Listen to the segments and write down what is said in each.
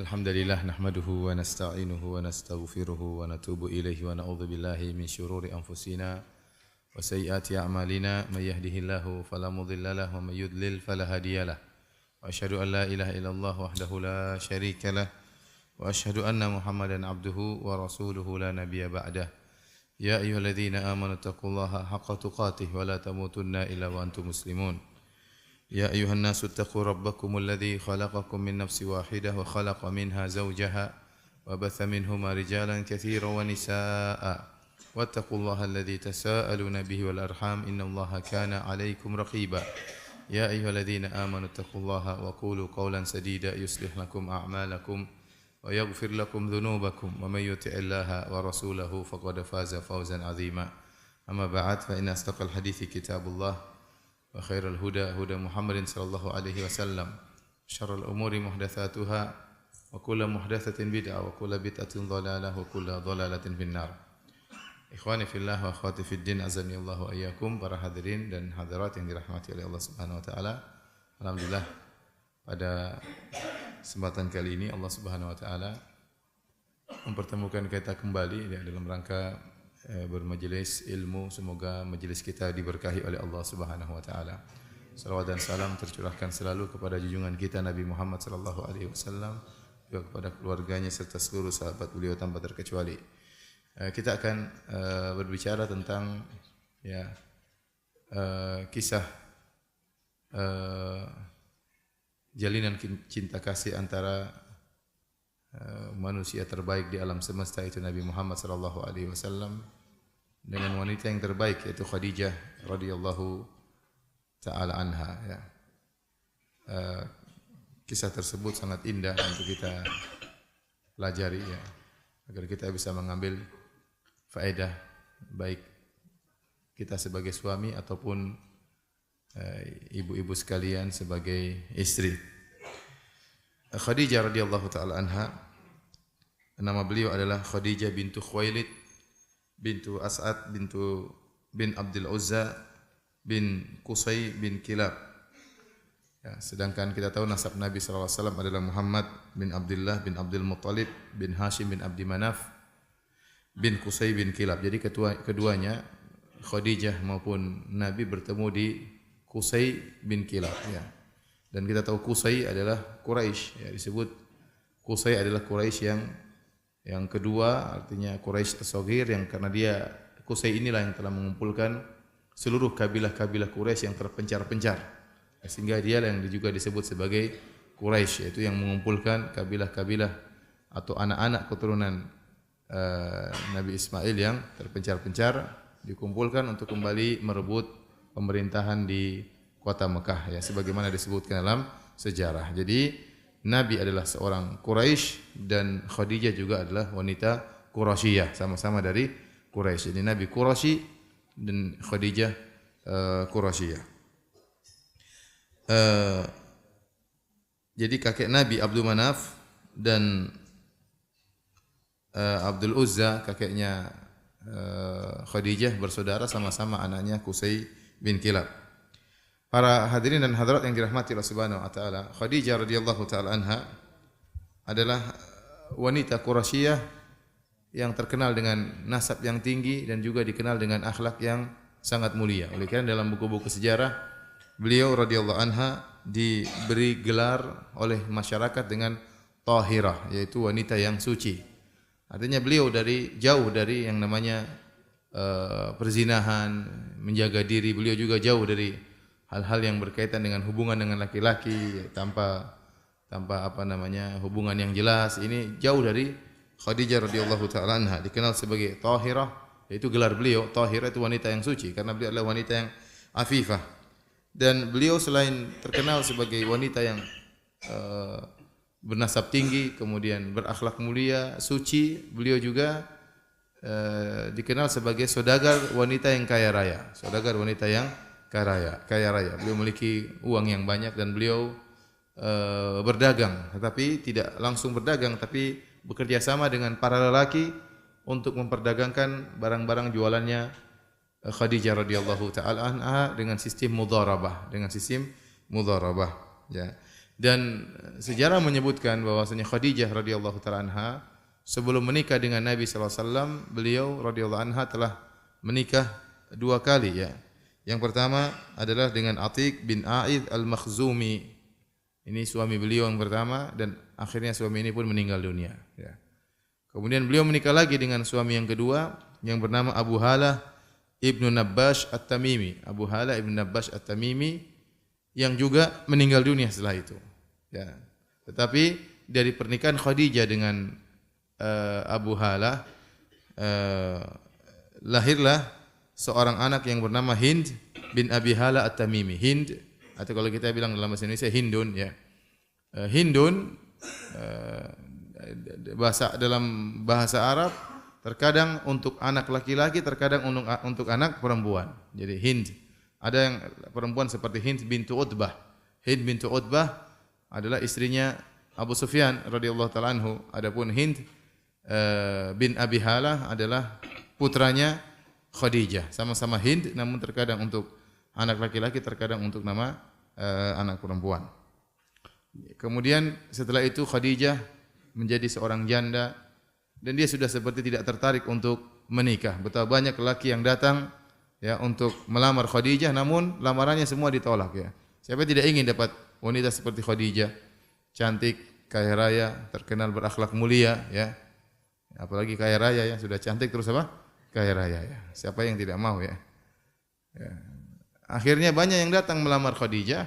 Alhamdulillah nahmaduhu wa nasta'inuhu wa nastaghfiruhu wa natubu ilaihi wa na'udzu billahi min syururi anfusina wa sayyiati a'malina may yahdihillahu fala mudilla lahu wa may yudlil fala hadiyalah wa asyhadu an la ilaha illallah wahdahu la syarika lah wa asyhadu anna Muhammadan abduhu wa rasuluhu la nabiyya ba'dah. Ya ayyuhalladzina amanu taqullaha haqqa tuqatih wa la tamutunna illa wa antum muslimun. يا أيها الناس اتقوا ربكم الذي خلقكم من نفس واحدة وخلق منها زوجها وبث منهما رجالا كثيرا ونساء واتقوا الله الذي تساءلون به والأرحام إن الله كان عليكم رقيبا يا أيها الذين آمنوا اتقوا الله وقولوا قولا سديدا يصلح لكم أعمالكم ويغفر لكم ذنوبكم ومن يطع الله ورسوله فقد فاز فوزا عظيما أما بعد فإن أصدق الحديث كتاب الله وخير الهدى هدى محمد صلى الله عليه وسلم شر الأمور محدثاتها وكل محدثة بدعة وكل بدعة ضلالة وكل ضلالة في النار. Ikhwani fillah wa akhwati fid din azani Allah wa iyyakum, para hadirin dan hadirat yang dirahmati oleh Allah Subhanahu wa taala. Alhamdulillah pada kesempatan kali ini Allah Subhanahu wa taala mempertemukan kita kembali dalam rangka bermajelis ilmu. Semoga majelis kita diberkahi oleh Allah Subhanahu wa taala. Salawat dan salam tercurahkan selalu kepada junjungan kita Nabi Muhammad sallallahu alaihi wasallam, juga kepada keluarganya serta seluruh sahabat beliau tanpa terkecuali. Kita akan berbicara tentang kisah jalinan cinta kasih antara manusia terbaik di alam semesta, itu Nabi Muhammad sallallahu alaihi wasallam, dengan wanita yang terbaik yaitu Khadijah radhiyallahu taala anha. Kisah tersebut sangat indah untuk kita pelajari, agar kita bisa mengambil faedah baik kita sebagai suami ataupun ibu-ibu sekalian sebagai istri. Khadijah radhiyallahu taala anha, nama beliau adalah Khadijah bintu Khuwailid bintu As'ad bin Abdul Uzza bin Qusay bin Kilab. Sedangkan kita tahu nasab Nabi sallallahu alaihi wasallam adalah Muhammad bin Abdullah bin Abdul Muttalib bin Hashim bin Abdi Manaf bin Qusay bin Kilab. Jadi keduanya Khadijah maupun Nabi bertemu di Qusay bin Kilab. Dan kita tahu Qusay adalah Quraisy, disebut Qusay adalah Quraisy yang kedua, artinya Quraisy as-Saghir, yang karena dia Qusay inilah yang telah mengumpulkan seluruh kabilah-kabilah Quraisy yang terpencar-pencar, sehingga dia yang juga disebut sebagai Quraisy, yaitu yang mengumpulkan kabilah-kabilah atau anak-anak keturunan Nabi Ismail yang terpencar-pencar, dikumpulkan untuk kembali merebut pemerintahan di kota Mekah, sebagaimana disebutkan dalam sejarah. Jadi Nabi adalah seorang Quraisy dan Khadijah juga adalah wanita Quraisyah, sama-sama dari Quraisy. Jadi Nabi Quraisy dan Khadijah Quraisyah. Jadi kakek Nabi Abdul Manaf dan Abdul Uzza, kakeknya Khadijah, bersaudara, sama-sama anaknya Qusay bin Kilab. Para hadirin dan hadirat yang dirahmati Allah Subhanahu wa taala, Khadijah radhiyallahu taala anha adalah wanita Quraisyah yang terkenal dengan nasab yang tinggi dan juga dikenal dengan akhlak yang sangat mulia. Oleh karena dalam buku-buku sejarah beliau radhiyallahu anha diberi gelar oleh masyarakat dengan Tahirah, yaitu wanita yang suci. Artinya beliau jauh dari yang namanya perzinahan, menjaga diri. Beliau juga jauh dari hal-hal yang berkaitan dengan hubungan dengan laki-laki tanpa hubungan yang jelas. Ini jauh dari Khadijah radhiyallahu taala anha, dikenal sebagai Tahirah, yaitu gelar beliau. Tahirah itu wanita yang suci karena beliau adalah wanita yang afifah. Dan beliau selain terkenal sebagai wanita yang bernasab tinggi, kemudian berakhlak mulia, suci, beliau juga dikenal sebagai saudagar wanita yang kaya raya. Saudagar wanita yang kaya raya. Beliau memiliki uang yang banyak dan beliau berdagang, tetapi tidak langsung berdagang, tapi bekerja sama dengan para lelaki untuk memperdagangkan barang-barang jualannya Khadijah radhiyallahu taala anha dengan sistem mudharabah, ya. Dan sejarah menyebutkan bahwasanya Khadijah radhiyallahu taala anha sebelum menikah dengan Nabi sallallahu alaihi wasallam, beliau radhiyallahu anha telah menikah 2 kali ya. Yang pertama adalah dengan Atiq bin A'id al-Makhzumi. Ini suami beliau yang pertama dan akhirnya suami ini pun meninggal dunia ya. Kemudian beliau menikah lagi dengan suami yang kedua yang bernama Abu Halah Ibnu Nabbash At-Tamimi. Abu Halah Ibnu Nabbash At-Tamimi yang juga meninggal dunia setelah itu. Ya. Tetapi dari pernikahan Khadijah dengan Abu Halah lahirlah seorang anak yang bernama Hind bin Abi Halah At-Tamimi. Hind atau kalau kita bilang dalam bahasa Indonesia Hindun ya. Hindun dalam bahasa Arab terkadang untuk anak laki-laki, terkadang untuk anak perempuan. Jadi Hind. Ada yang perempuan seperti Hind bintu Utbah. Hind bintu Utbah adalah istrinya Abu Sufyan radhiyallahu taala anhu. Adapun Hind bin Abi Halah adalah putranya Khadijah. Sama-sama Hind namun terkadang untuk anak laki-laki, terkadang untuk nama anak perempuan. Kemudian setelah itu Khadijah menjadi seorang janda dan dia sudah seperti tidak tertarik untuk menikah. Betapa banyak lelaki yang datang ya untuk melamar Khadijah namun lamarannya semua ditolak ya. Siapa tidak ingin dapat wanita seperti Khadijah, cantik, kaya raya, terkenal berakhlak mulia ya. Apalagi kaya raya ya, sudah cantik terus apa? Kaya raya ya. Siapa yang tidak mau ya? Ya. Akhirnya banyak yang datang melamar Khadijah,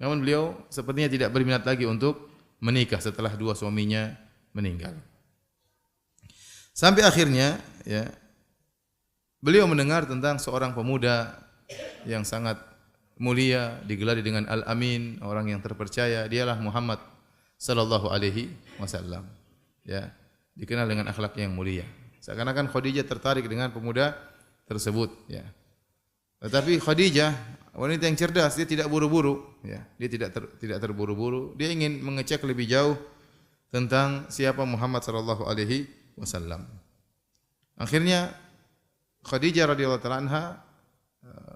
namun beliau sepertinya tidak berminat lagi untuk menikah setelah 2 suaminya meninggal. Sampai akhirnya ya beliau mendengar tentang seorang pemuda yang sangat mulia, digelari dengan Al-Amin, orang yang terpercaya. Dialah Muhammad sallallahu alaihi wasallam. Ya, dikenal dengan akhlak yang mulia. Seakan-akan Khadijah tertarik dengan pemuda tersebut, ya. Tetapi Khadijah wanita yang cerdas, dia tidak buru-buru, ya. Dia tidak terburu-buru. Dia ingin mengecek lebih jauh tentang siapa Muhammad sallallahu alaihi wasallam. Akhirnya Khadijah radhiyallahu taala anha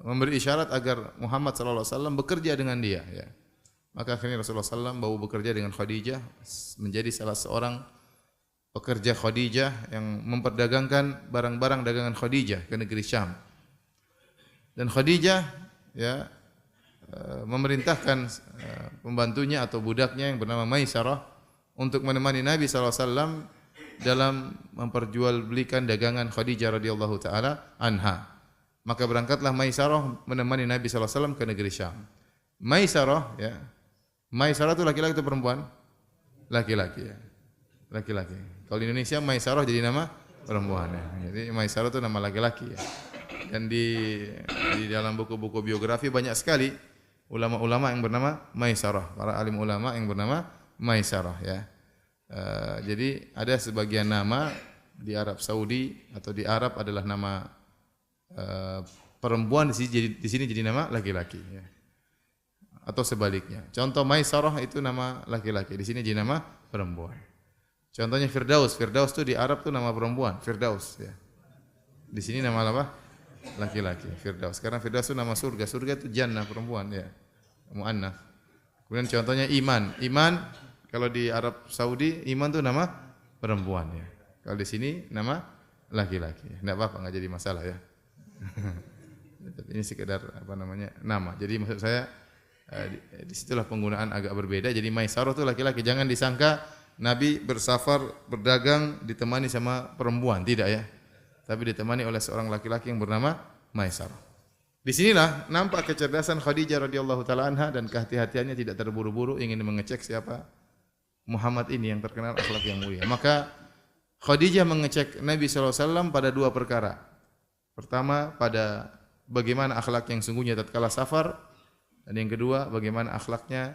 memberi isyarat agar Muhammad sallallahu alaihi wasallam bekerja dengan dia ya. Maka akhirnya Rasulullah sallallahu alaihi wasallam bekerja dengan Khadijah menjadi salah seorang pekerja Khadijah yang memperdagangkan barang-barang dagangan Khadijah ke negeri Syam. Dan Khadijah ya memerintahkan pembantunya atau budaknya yang bernama Maisarah untuk menemani Nabi sallallahu alaihi wasallam dalam memperjualbelikan dagangan Khadijah radhiyallahu taala anha. Maka berangkatlah Maisarah menemani Nabi sallallahu alaihi wasallam ke negeri Syam. Maisarah ya. Maisarah itu laki-laki atau perempuan? Laki-laki ya. Laki-laki. Kalau di Indonesia Maisarah jadi nama perempuan ya. Jadi Maisarah itu nama laki-laki ya. Dan di dalam buku-buku biografi banyak sekali ulama-ulama yang bernama Maisarah, para alim ulama yang bernama Maisarah ya. Jadi ada sebagian nama di Arab Saudi atau di Arab adalah nama perempuan, di sini jadi nama laki-laki ya. Atau sebaliknya. Contoh Maisarah itu nama laki-laki, di sini jadi nama perempuan. Contohnya Firdaus, Firdaus itu di Arab itu nama perempuan, Firdaus ya. Di sini nama apa? Laki-laki, Firdaus. Karena Firdaus itu nama surga, surga itu jannah, perempuan ya. Muannats. Kemudian contohnya Iman, Iman kalau di Arab Saudi Iman itu nama perempuan ya. Kalau di sini nama laki-laki. Enggak apa-apa, enggak jadi masalah ya. Ini sekedar apa namanya nama. Jadi maksud saya di situlah penggunaan agak berbeda. Jadi Maisarah itu laki-laki. Jangan disangka Nabi bersafar berdagang ditemani sama perempuan, tidak ya. Tapi ditemani oleh seorang laki-laki yang bernama Maisarah. Disinilah nampak kecerdasan Khadijah radhiyallahu taala anha dan kehati-hatiannya, tidak terburu-buru ingin mengecek siapa Muhammad ini yang terkenal akhlak yang mulia. Maka Khadijah mengecek Nabi sallallahu alaihi wasallam pada 2 perkara. Pertama, pada bagaimana akhlak yang sungguhnya tatkala safar, dan yang kedua bagaimana akhlaknya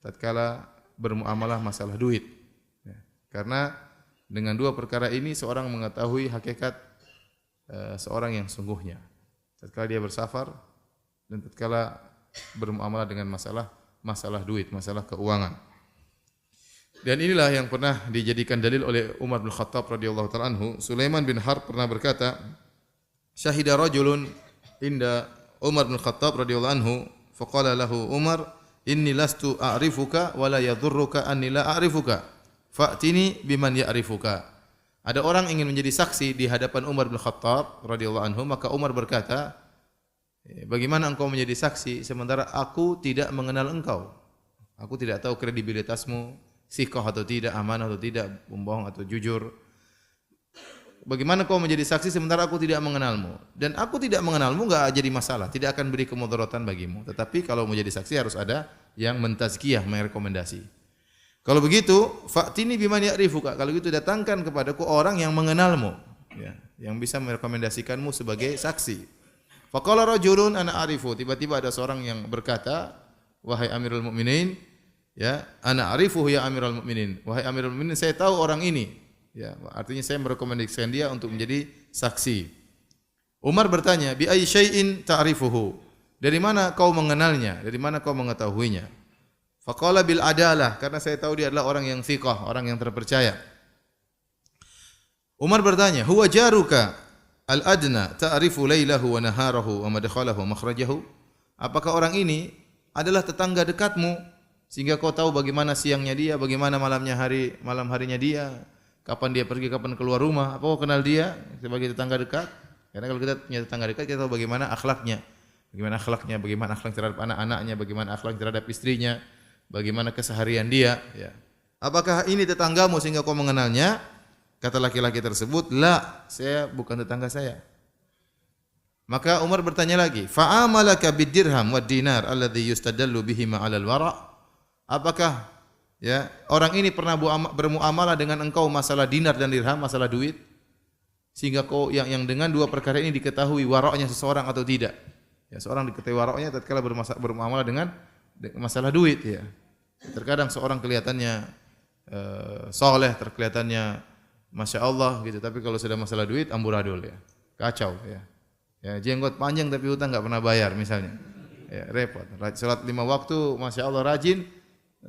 tatkala bermuamalah masalah duit. Ya. Karena dengan 2 perkara ini seorang mengetahui hakikat seorang yang sungguhnya. Tatkala dia bersafar dan tatkala bermuamalah dengan masalah duit, masalah keuangan. Dan inilah yang pernah dijadikan dalil oleh Umar bin Khattab radhiyallahu taala anhu. Sulaiman bin Harb pernah berkata, "Syahida rajulun inda Umar bin Khattab radhiyallahu anhu, faqala lahu Umar, inni lastu a'rifuka wa la yadhurruka anni la a'rifuka. Fa'tini biman ya'rifuka. Ada orang ingin menjadi saksi di hadapan Umar bin Khattab radhiyallahu anhu, maka Umar berkata, bagaimana engkau menjadi saksi sementara aku tidak mengenal engkau? Aku tidak tahu kredibilitasmu, siqah atau tidak, amanah atau tidak, pembohong atau jujur. Bagaimana kau menjadi saksi sementara aku tidak mengenalmu? Dan aku tidak mengenalmu enggak jadi masalah, tidak akan beri kemudaratan bagimu. Tetapi kalau menjadi saksi harus ada yang mentazkiyah, merekomendasi. Kalau begitu, fa'tini biman ya'rifuka. Kalau gitu datangkan kepadaku orang yang mengenalmu, ya, yang bisa merekomendasikanmu sebagai saksi. Faqala rajulun ana a'rifu. Tiba-tiba ada seorang yang berkata, wahai Amirul Mukminin, ya, ana a'rifuhu ya Amirul Mukminin. Wahai Amirul Mukminin, saya tahu orang ini. Ya, artinya saya merekomendasikan dia untuk menjadi saksi. Umar bertanya, bi ayyi syai'in ta'rifuhu? Dari mana kau mengenalnya? Dari mana kau mengetahuinya? Faqala bil adalah, karena saya tahu dia adalah orang yang thiqah, orang yang terpercaya. Umar bertanya, huwa jaruka al-adna ta'rifu lailahu wa naharahu wa madkhalahu wa makhrajahu? Apakah orang ini adalah tetangga dekatmu sehingga kau tahu bagaimana siangnya dia, bagaimana malam harinya dia? Kapan dia pergi, kapan keluar rumah? Apa kau kenal dia sebagai tetangga dekat? Karena kalau kita punya tetangga dekat, kita tahu bagaimana akhlaknya, bagaimana akhlak terhadap anak-anaknya, bagaimana akhlak terhadap istrinya, bagaimana keseharian dia. Ya. Apakah ini tetanggamu sehingga kau mengenalnya? Kata laki-laki tersebut, la, saya bukan tetangga saya. Maka Umar bertanya lagi, fa'amalaka bid-dirham wad-dinar alladhi yustadallu bihima 'alal wara'? Apakah ya, orang ini pernah bermuamalah dengan engkau masalah dinar dan dirham, masalah duit, sehingga kau yang dengan dua perkara ini diketahui waroknya seseorang atau tidak. Ya, seorang diketahui waroknya tatkala bermuamalah dengan masalah duit. Ya, terkadang seorang kelihatannya soleh, terkelihatannya masya Allah gitu, tapi kalau sudah masalah duit amburadul, ya, kacau. Ya, ya, jenggot panjang tapi hutang nggak pernah bayar misalnya, ya, repot. Salat 5 waktu masya Allah rajin,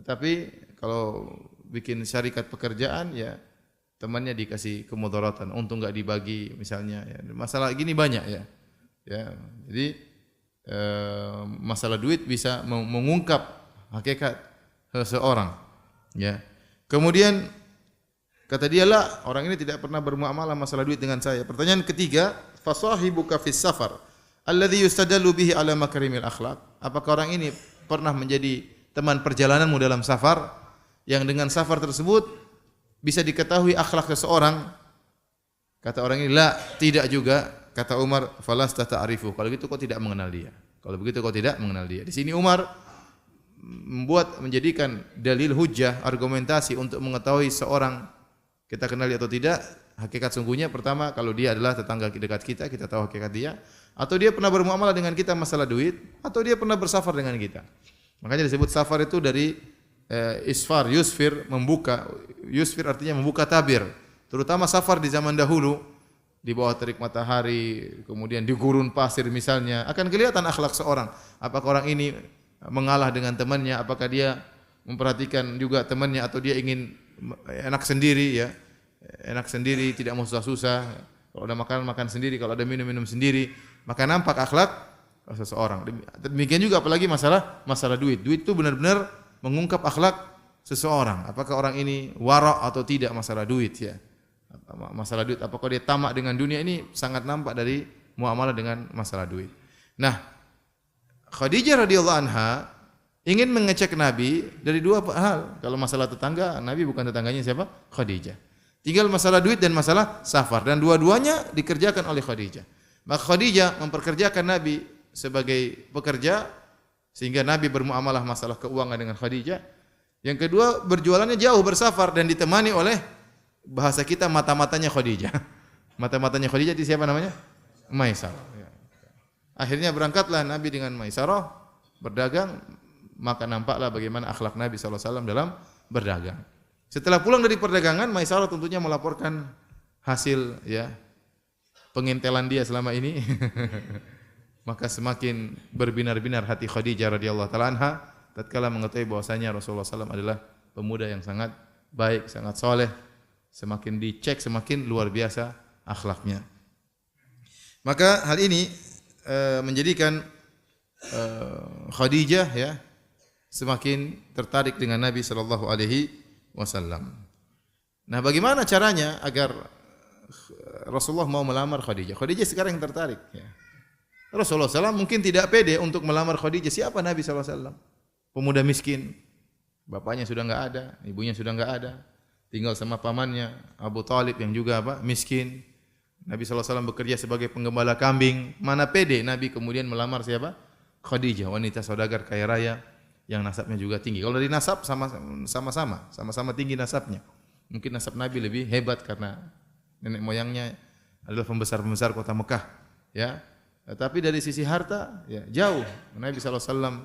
tapi kalau bikin syarikat pekerjaan, ya temannya dikasih kemudaratan, untung enggak dibagi misalnya. Ya. Masalah gini banyak, ya. Ya, jadi masalah duit bisa mengungkap hakikat seseorang. Ya. Kemudian kata dia, lah, orang ini tidak pernah bermuamalah masalah duit dengan saya. Pertanyaan ketiga, fasahibuka fis safar alladhi yustadallu bihi ala makarimil akhlaq? Apakah orang ini pernah menjadi teman perjalananmu dalam safar, yang dengan safar tersebut bisa diketahui akhlak seseorang? Kata orang ini, la, tidak juga. Kata Umar, falasta ta'rifu. Kalau gitu kau tidak mengenal dia. Kalau begitu kau tidak mengenal dia. Di sini Umar menjadikan dalil hujjah, argumentasi untuk mengetahui seorang kita kenal dia atau tidak. Hakikat sungguhnya pertama, kalau dia adalah tetangga dekat kita, kita tahu hakikat dia, atau dia pernah bermuamalah dengan kita masalah duit, atau dia pernah bersafar dengan kita. Makanya disebut safar itu dari isfar, yusfir, membuka. Yusfir artinya membuka tabir. Terutama safar di zaman dahulu, di bawah terik matahari, kemudian di gurun pasir misalnya, akan kelihatan akhlak seorang. Apakah orang ini mengalah dengan temannya, apakah dia memperhatikan juga temannya, atau dia ingin enak sendiri, ya. Enak sendiri, tidak mau susah-susah. Kalau ada makan, makan sendiri, kalau ada minum, minum sendiri. Maka nampak akhlak seseorang. Demikian juga apalagi masalah duit. Duit itu benar-benar mengungkap akhlak seseorang. Apakah orang ini wara' atau tidak masalah duit, ya. Masalah duit, apakah dia tamak dengan dunia, ini sangat nampak dari muamalah dengan masalah duit. Nah, Khadijah radhiyallahu anha ingin mengecek Nabi dari dua hal. Kalau masalah tetangga, Nabi bukan tetangganya siapa? Khadijah. Tinggal masalah duit dan masalah safar, dan dua-duanya dikerjakan oleh Khadijah. Maka Khadijah memperkerjakan Nabi sebagai pekerja, sehingga Nabi bermuamalah masalah keuangan dengan Khadijah. Yang kedua, berjualannya jauh, bersafar, dan ditemani oleh, bahasa kita, mata-matanya Khadijah. Mata-matanya Khadijah itu siapa namanya? Maisarah. Akhirnya berangkatlah Nabi dengan Maisarah berdagang, maka nampaklah bagaimana akhlak Nabi SAW dalam berdagang. Setelah pulang dari perdagangan, Maisarah tentunya melaporkan hasil, ya, pengintelan dia selama ini. Maka semakin berbinar-binar hati Khadijah radhiyallahu taala anha tatkala mengetahui bahwasanya Rasulullah SAW adalah pemuda yang sangat baik, sangat soleh. Semakin dicek, semakin luar biasa akhlaknya. Maka hal ini menjadikan Khadijah, ya, semakin tertarik dengan Nabi sallallahu alaihi wasallam. Nah, bagaimana caranya agar Rasulullah mau melamar Khadijah? Khadijah sekarang yang tertarik ya. Rasulullah SAW mungkin tidak pede untuk melamar Khadijah. Siapa Nabi SAW? Pemuda miskin. Bapaknya sudah enggak ada, ibunya sudah enggak ada. Tinggal sama pamannya Abu Talib yang juga miskin. Nabi SAW bekerja sebagai penggembala kambing. Mana pede Nabi kemudian melamar siapa? Khadijah, wanita saudagar kaya raya yang nasabnya juga tinggi. Kalau dari nasab sama-sama tinggi nasabnya. Mungkin nasab Nabi lebih hebat karena nenek moyangnya adalah pembesar-pembesar kota Mekah, ya. Tapi dari sisi harta, ya jauh. Nabi SAW,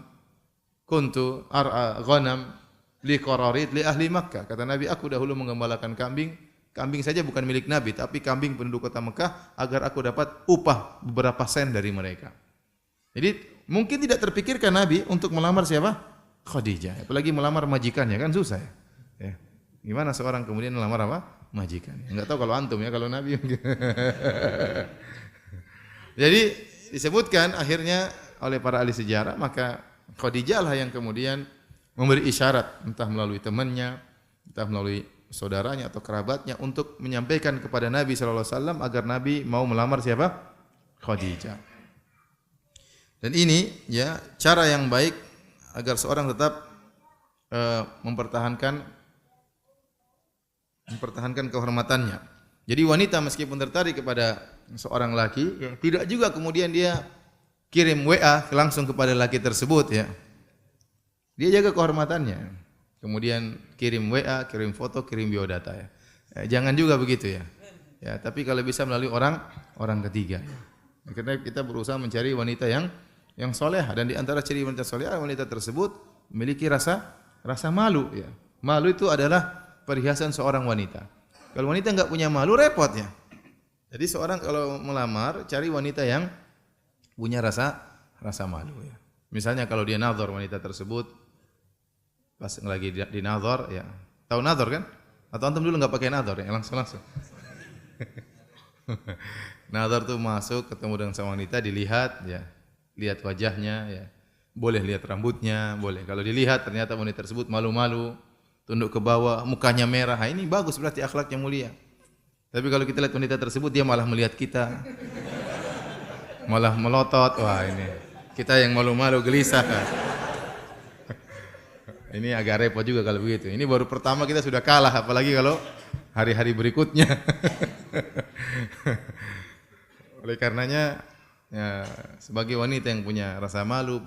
kuntu ar'a ghanam li qararid li ahli Makkah. Kata Nabi, aku dahulu menggembalakan kambing. Kambing saja bukan milik Nabi, tapi kambing penduduk kota Mekah agar aku dapat upah beberapa sen dari mereka. Jadi mungkin tidak terpikirkan Nabi untuk melamar siapa? Khadijah. Apalagi melamar majikannya, kan susah ya. Ya. Gimana seorang kemudian melamar apa? Majikannya. Enggak tahu kalau antum ya, kalau Nabi. Jadi disebutkan akhirnya oleh para ahli sejarah, maka Khadijah lah yang kemudian memberi isyarat entah melalui temannya, entah melalui saudaranya atau kerabatnya untuk menyampaikan kepada Nabi sallallahu alaihi wasallam agar Nabi mau melamar siapa? Khadijah. Dan ini ya cara yang baik agar seorang tetap mempertahankan kehormatannya. Jadi wanita meskipun tertarik kepada seorang laki, ya, tidak juga kemudian dia kirim WA langsung kepada laki tersebut ya. Dia jaga kehormatannya. Kemudian kirim WA, kirim foto, kirim biodata ya. Jangan juga begitu ya. Ya, tapi kalau bisa melalui orang ketiga. Ya. Karena kita berusaha mencari wanita yang solehah, dan di antara ciri wanita solehah, wanita tersebut memiliki rasa malu ya. Malu itu adalah perhiasan seorang wanita. Kalau wanita enggak punya malu, repot ya. Jadi seorang kalau melamar cari wanita yang punya rasa malu ya. Misalnya kalau dia nazar wanita tersebut pas lagi di nazar ya. Tahu nazar kan? Atau antum dulu enggak pakai nazar ya, langsung. Nazar tuh masuk ketemu dengan seorang wanita, dilihat ya. Lihat wajahnya ya. Boleh lihat rambutnya, boleh. Kalau dilihat ternyata wanita tersebut malu-malu, tunduk ke bawah, mukanya merah, ini bagus, berarti akhlaknya mulia. Tapi kalau kita lihat wanita tersebut, dia malah melihat kita, malah melotot, wah ini kita yang malu-malu gelisah. Ini agak repot juga kalau begitu. Ini baru pertama kita sudah kalah, apalagi kalau hari-hari berikutnya. Oleh karenanya, ya, sebagai wanita yang punya rasa malu,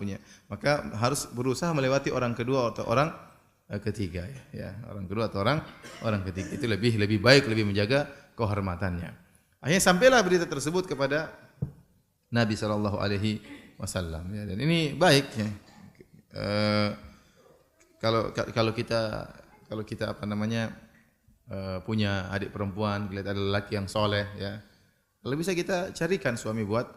maka harus berusaha melewati orang kedua atau orang ketiga ya. Orang kedua atau orang ketiga itu lebih baik, lebih menjaga kehormatannya. Akhirnya sampailah berita tersebut kepada Nabi sallallahu alaihi wasallam ya. Dan ini baik ya. Kalau kita punya adik perempuan, lihat ada lelaki yang soleh ya. Kalau bisa kita carikan suami buat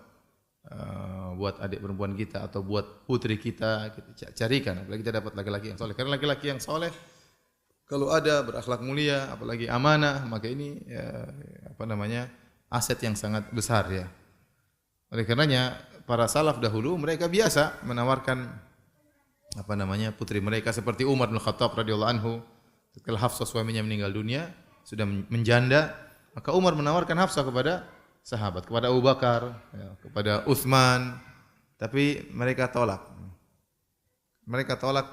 adik perempuan kita atau buat putri kita carikan, apalagi kita dapat laki-laki yang soleh. Karena laki-laki yang soleh kalau ada berakhlak mulia, apalagi amanah, maka ini aset yang sangat besar ya. Oleh karenanya para salaf dahulu mereka biasa menawarkan putri mereka, seperti Umar bin Khattab radhiyallahu anhu. Setelah Hafsah suaminya meninggal dunia, sudah menjanda, maka Umar menawarkan Hafsah kepada sahabat, kepada Abu Bakar, ya, kepada Utsman, tapi mereka tolak. Mereka tolak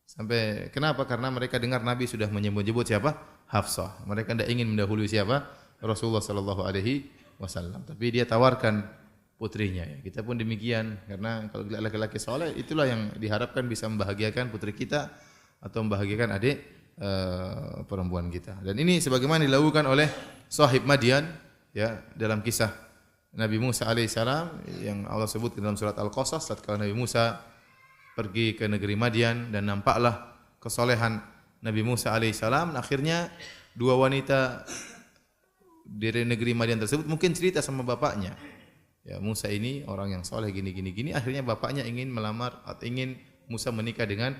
sampai kenapa? Karena mereka dengar Nabi sudah menyebut siapa? Hafsah. Mereka tidak ingin mendahului siapa? Rasulullah sallallahu alaihi wasallam. Tapi dia tawarkan putrinya ya. Kita pun demikian, karena kalau laki-laki soleh itulah yang diharapkan bisa membahagiakan putri kita atau membahagiakan adik perempuan kita. Dan ini sebagaimana dilakukan oleh sahib Madian ya, dalam kisah Nabi Musa alaihissalam yang Allah sebut dalam surat Al-Qasas, tatkala Nabi Musa pergi ke negeri Madian dan nampaklah kesolehan Nabi Musa alaihissalam. Akhirnya dua wanita dari negeri Madian tersebut mungkin cerita sama bapaknya. Ya, Musa ini orang yang soleh gini. Akhirnya bapaknya ingin melamar atau ingin Musa menikah dengan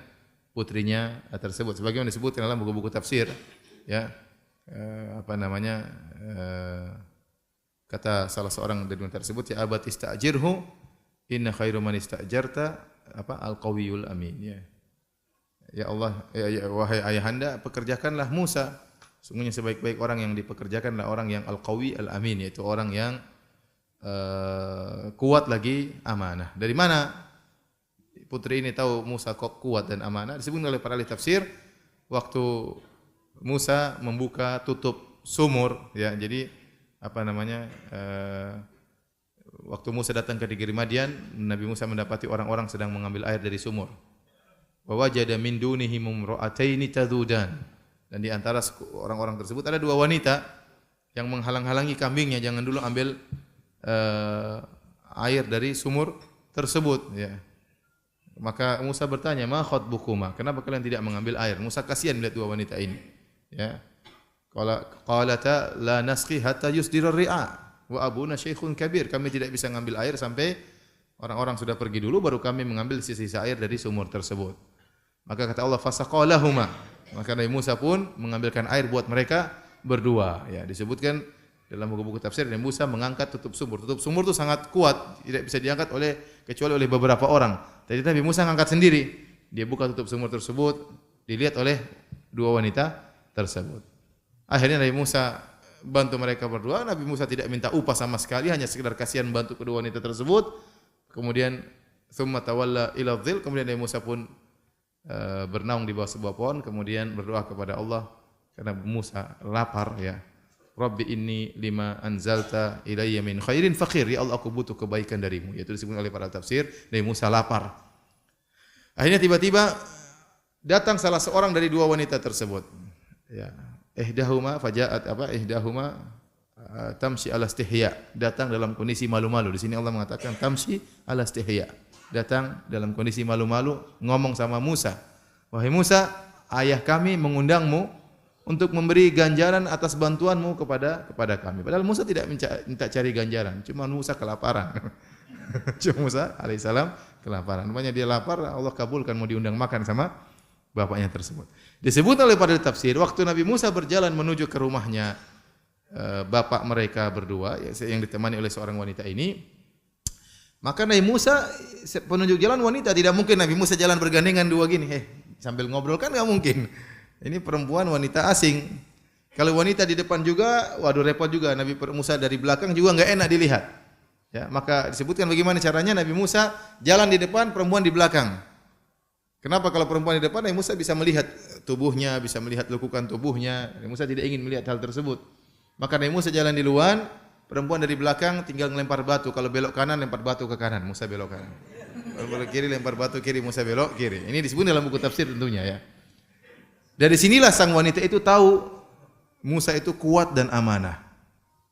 putrinya tersebut. Sebagaimana disebutkan dalam buku-buku tafsir, ya, kata salah seorang dari wanita tersebut, ya abati ista'jirhu inna khairu man ista'jarta al-qawiyul amin. Ya. ya Allah, wahai ayahanda, pekerjakanlah Musa. Sungguhnya sebaik-baik orang yang dipekerjakanlah orang yang al-qawi al-amin, yaitu orang yang kuat lagi amanah. Dari mana putri ini tahu Musa kok kuat dan amanah? Disebut oleh para ahli tafsir, waktu Musa membuka tutup sumur, ya. Jadi apa namanya? Waktu Musa datang ke negeri Madian, Nabi Musa mendapati orang-orang sedang mengambil air dari sumur. Wa wajada min dunihim imra'ataini tadudan. Dan di antara orang-orang tersebut ada dua wanita yang menghalang-halangi kambingnya, jangan dulu ambil air dari sumur tersebut, ya. Maka Musa bertanya, "Ma khatbukuma?" Kenapa kalian tidak mengambil air? Musa kasihan melihat dua wanita ini, ya. Qalata la nasqi hatta yusdirar ri'a wa abuna syaikhun kabir. Kami tidak bisa mengambil air sampai orang-orang sudah pergi dulu baru kami mengambil sisa-sisa air dari sumur tersebut. Maka kata Allah, fasaqalahuma. Maka Nabi Musa pun mengambilkan air buat mereka berdua, ya. Disebutkan dalam buku-buku tafsir, Nabi Musa mengangkat tutup sumur. Tutup sumur itu sangat kuat, tidak bisa diangkat kecuali oleh beberapa orang. Jadi Nabi Musa mengangkat sendiri. Dia buka tutup sumur tersebut, dilihat oleh dua wanita tersebut. Akhirnya Nabi Musa bantu mereka berdua. Nabi Musa tidak minta upah sama sekali, hanya sekedar kasihan bantu kedua wanita tersebut. Kemudian tsumma tawalla ila dhil, kemudian Nabi Musa pun bernaung di bawah sebuah pohon, kemudian berdoa kepada Allah karena Musa lapar, ya. Rabbi inni lima anzalta ilayya min khairin faqir. Ya Allah, aku butuh kebaikan darimu. Yaitu disebut oleh para tafsir, Nabi Musa lapar. Akhirnya tiba-tiba datang salah seorang dari dua wanita tersebut. Ya, ihdahuma fajaat tamshi ala istihya. Datang dalam kondisi malu-malu. Di sini Allah mengatakan tamshi ala istihya. Datang dalam kondisi malu-malu, ngomong sama Musa. Wahai Musa, ayah kami mengundangmu untuk memberi ganjaran atas bantuanmu kepada kami. Padahal Musa tidak minta cari ganjaran, cuma Musa kelaparan. Cuma Musa alaihissalam kelaparan. Namanya dia lapar, Allah kabulkan mau diundang makan sama bapaknya tersebut. Disebut oleh para tafsir, waktu Nabi Musa berjalan menuju ke rumahnya bapak mereka berdua, yang ditemani oleh seorang wanita ini, maka Nabi Musa penunjuk jalan wanita. Tidak mungkin Nabi Musa jalan bergandengan dua gini, sambil ngobrol, kan nggak mungkin. Ini perempuan wanita asing. Kalau wanita di depan juga, waduh repot juga. Nabi Musa dari belakang juga enggak enak dilihat. Ya, maka disebutkan bagaimana caranya Nabi Musa jalan di depan, perempuan di belakang. Kenapa kalau perempuan di depan, Nabi Musa bisa melihat tubuhnya, bisa melihat lekukan tubuhnya. Nabi Musa tidak ingin melihat hal tersebut. Maka Nabi Musa jalan di luar, perempuan dari belakang tinggal melempar batu. Kalau belok kanan, lempar batu ke kanan, Musa belok kanan. Kalau belok kiri, lempar batu kiri, Musa belok kiri. Ini disebut dalam buku tafsir tentunya, ya. Dari sinilah sang wanita itu tahu Musa itu kuat dan amanah.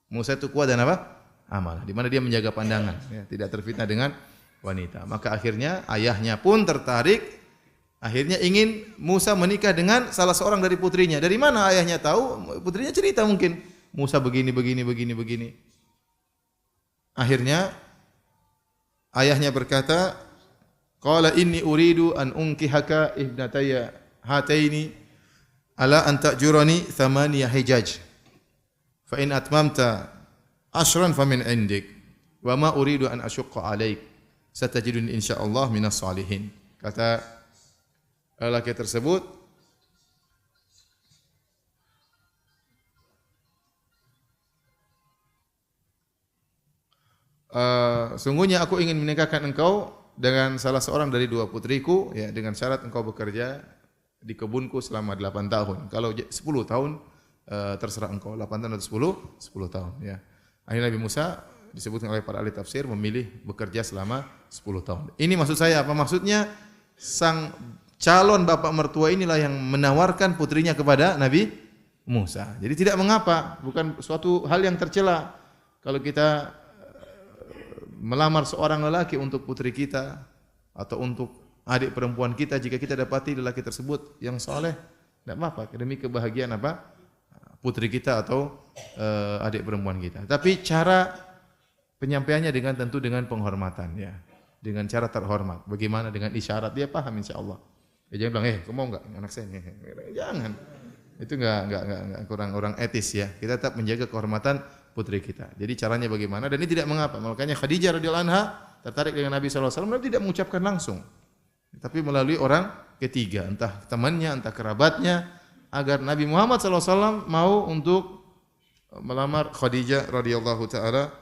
Musa itu kuat dan apa? Amanah. Di mana dia menjaga pandangan, ya, tidak terfitnah dengan wanita. Maka akhirnya ayahnya pun tertarik, akhirnya ingin Musa menikah dengan salah seorang dari putrinya. Dari mana ayahnya tahu? Putrinya cerita mungkin. Musa begini. Akhirnya ayahnya berkata, "Qala inni uridu an unkihaka ibnatayya hataini ala an ta'jurani thamaniya hijaj fa in atmamta ashran famin indik wa ma uridu an asyqa alaik satajidun insyaallah minas salihin." Kata lelaki tersebut, sungguhnya aku ingin menikahkan engkau dengan salah seorang dari dua putriku, ya, dengan syarat engkau bekerja di kebunku selama 8 tahun. Kalau 10 tahun terserah engkau, 8 tahun atau 10 tahun, ya. Akhirnya Nabi Musa disebutkan oleh para ahli tafsir memilih bekerja selama 10 tahun. Ini maksud saya apa? Maksudnya sang calon bapak mertua inilah yang menawarkan putrinya kepada Nabi Musa. Jadi tidak mengapa, bukan suatu hal yang tercela kalau kita melamar seorang lelaki untuk putri kita atau untuk adik perempuan kita, jika kita dapati lelaki tersebut yang saleh, tidak apa-apa, demi kebahagiaan apa? Putri kita atau adik perempuan kita. Tapi cara penyampaiannya tentu dengan penghormatan, ya. Dengan cara terhormat. Bagaimana dengan isyarat, dia paham insyaallah. Ya, jangan bilang, kamu mau enggak anak saya? Jangan. Itu enggak kurang etis, ya. Kita tetap menjaga kehormatan putri kita. Jadi caranya bagaimana? Dan ini tidak mengapa. Makanya Khadijah radhiyallahu anha tertarik dengan Nabi sallallahu alaihi wasallam, Nabi tidak mengucapkan langsung. tapi melalui orang ketiga, entah temannya, entah kerabatnya, agar Nabi Muhammad SAW mau untuk melamar Khadijah radhiyallahu taala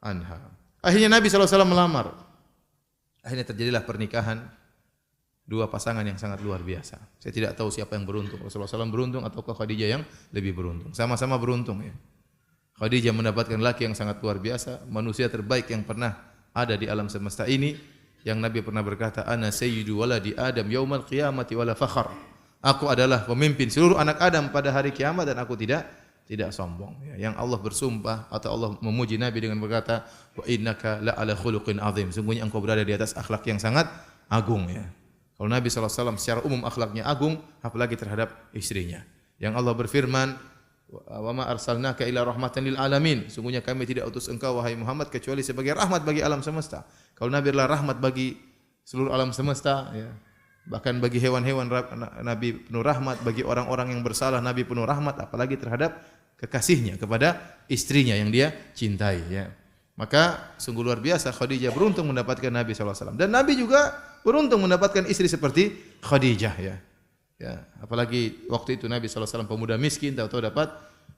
anha. Akhirnya Nabi SAW melamar. Akhirnya terjadilah pernikahan dua pasangan yang sangat luar biasa. Saya tidak tahu siapa yang beruntung, Rasulullah SAW beruntung ataukah Khadijah yang lebih beruntung. Sama-sama beruntung ya. Khadijah mendapatkan laki yang sangat luar biasa, manusia terbaik yang pernah ada di alam semesta ini, yang Nabi pernah berkata, "Ana sayyidu waladi Adam yaumal qiyamati wala fakhar." Aku adalah pemimpin seluruh anak Adam pada hari kiamat dan aku tidak sombong. Ya, yang Allah bersumpah atau Allah memuji Nabi dengan berkata, "Wa innaka la ala khuluqin azim." Sungguhnya engkau berada di atas akhlak yang sangat agung ya. Kalau Nabi SAW secara umum akhlaknya agung, apalagi terhadap istrinya. Yang Allah berfirman, "Wa ma arsalnaka illa rahmatan lil alamin." Sungguhnya kami tidak utus engkau wahai Muhammad kecuali sebagai rahmat bagi alam semesta. Kalau Nabi adalah rahmat bagi seluruh alam semesta ya. Bahkan bagi hewan-hewan Nabi penuh rahmat, bagi orang-orang yang bersalah Nabi penuh rahmat, apalagi terhadap kekasihnya, kepada istrinya yang dia cintai ya. Maka sungguh luar biasa Khadijah beruntung mendapatkan Nabi SAW. Dan Nabi juga beruntung mendapatkan istri seperti Khadijah ya. Ya, apalagi waktu itu Nabi SAW pemuda miskin, tahu-tahu dapat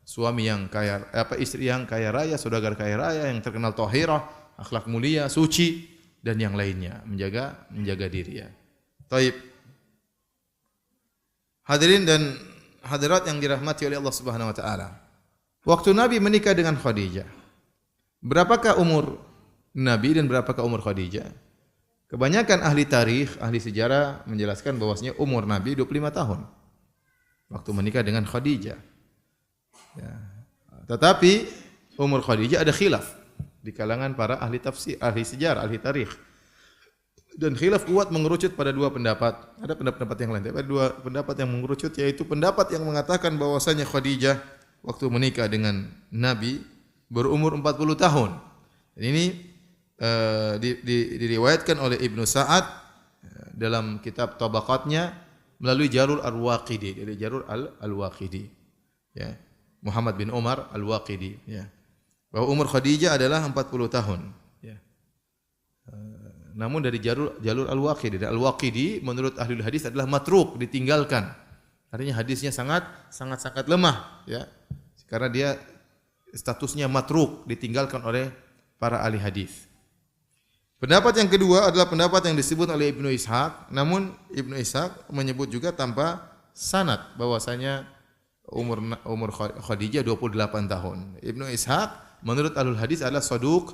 suami yang kaya, istri yang kaya raya, saudagar kaya raya yang terkenal thahirah, akhlak mulia, suci dan yang lainnya, menjaga diri ya. Taib. Hadirin dan hadirat yang dirahmati oleh Allah Subhanahu wa taala. Waktu Nabi menikah dengan Khadijah, berapakah umur Nabi dan berapakah umur Khadijah? Kebanyakan ahli tarikh, ahli sejarah menjelaskan bahwasanya umur Nabi 25 tahun waktu menikah dengan Khadijah. Ya. Tetapi umur Khadijah ada khilaf di kalangan para ahli tafsir, ahli sejarah, ahli tarikh. Dan khilaf kuat mengerucut pada dua pendapat. Ada pendapat yang lain, tapi ada dua pendapat yang mengerucut, yaitu pendapat yang mengatakan bahwasanya Khadijah waktu menikah dengan Nabi berumur 40 tahun. Dan ini diriwayatkan oleh Ibnu Sa'ad dalam kitab Tabaqatnya melalui Jalur Al-Waqidi, dari Jalur Al-Waqidi. Ya. Muhammad bin Umar Al-Waqidi, ya. Bahwa umur Khadijah adalah 40 tahun, ya. Namun dari Jalur Al-Waqidi, dan Al-Waqidi menurut ahli hadis adalah matruk, ditinggalkan. Artinya hadisnya sangat lemah, ya. Karena dia statusnya matruk, ditinggalkan oleh para ahli hadis. Pendapat yang kedua adalah pendapat yang disebut oleh Ibnu Ishaq, namun Ibnu Ishaq menyebut juga tanpa sanad bahwasanya umur Khadijah 28 tahun. Ibnu Ishaq menurut ahlul hadis adalah saduq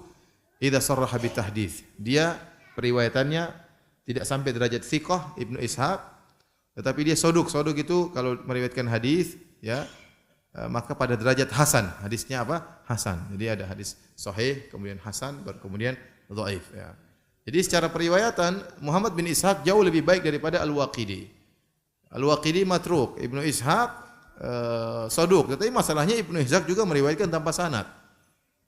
idza sarraha bi tahdits. Dia periwayatannya tidak sampai derajat thiqah Ibnu Ishaq, tetapi dia saduq. Saduq itu kalau meriwayatkan hadis ya, maka pada derajat hasan. Hadisnya apa? Hasan. Jadi ada hadis sahih, kemudian hasan, baru kemudian dhaif ya. Jadi secara periwayatan Muhammad bin Ishaq jauh lebih baik daripada Al-Waqidi. Al-Waqidi matruk, Ibnu Ishaq saduq. Tetapi masalahnya Ibnu Ishaq juga meriwayatkan tanpa sanad.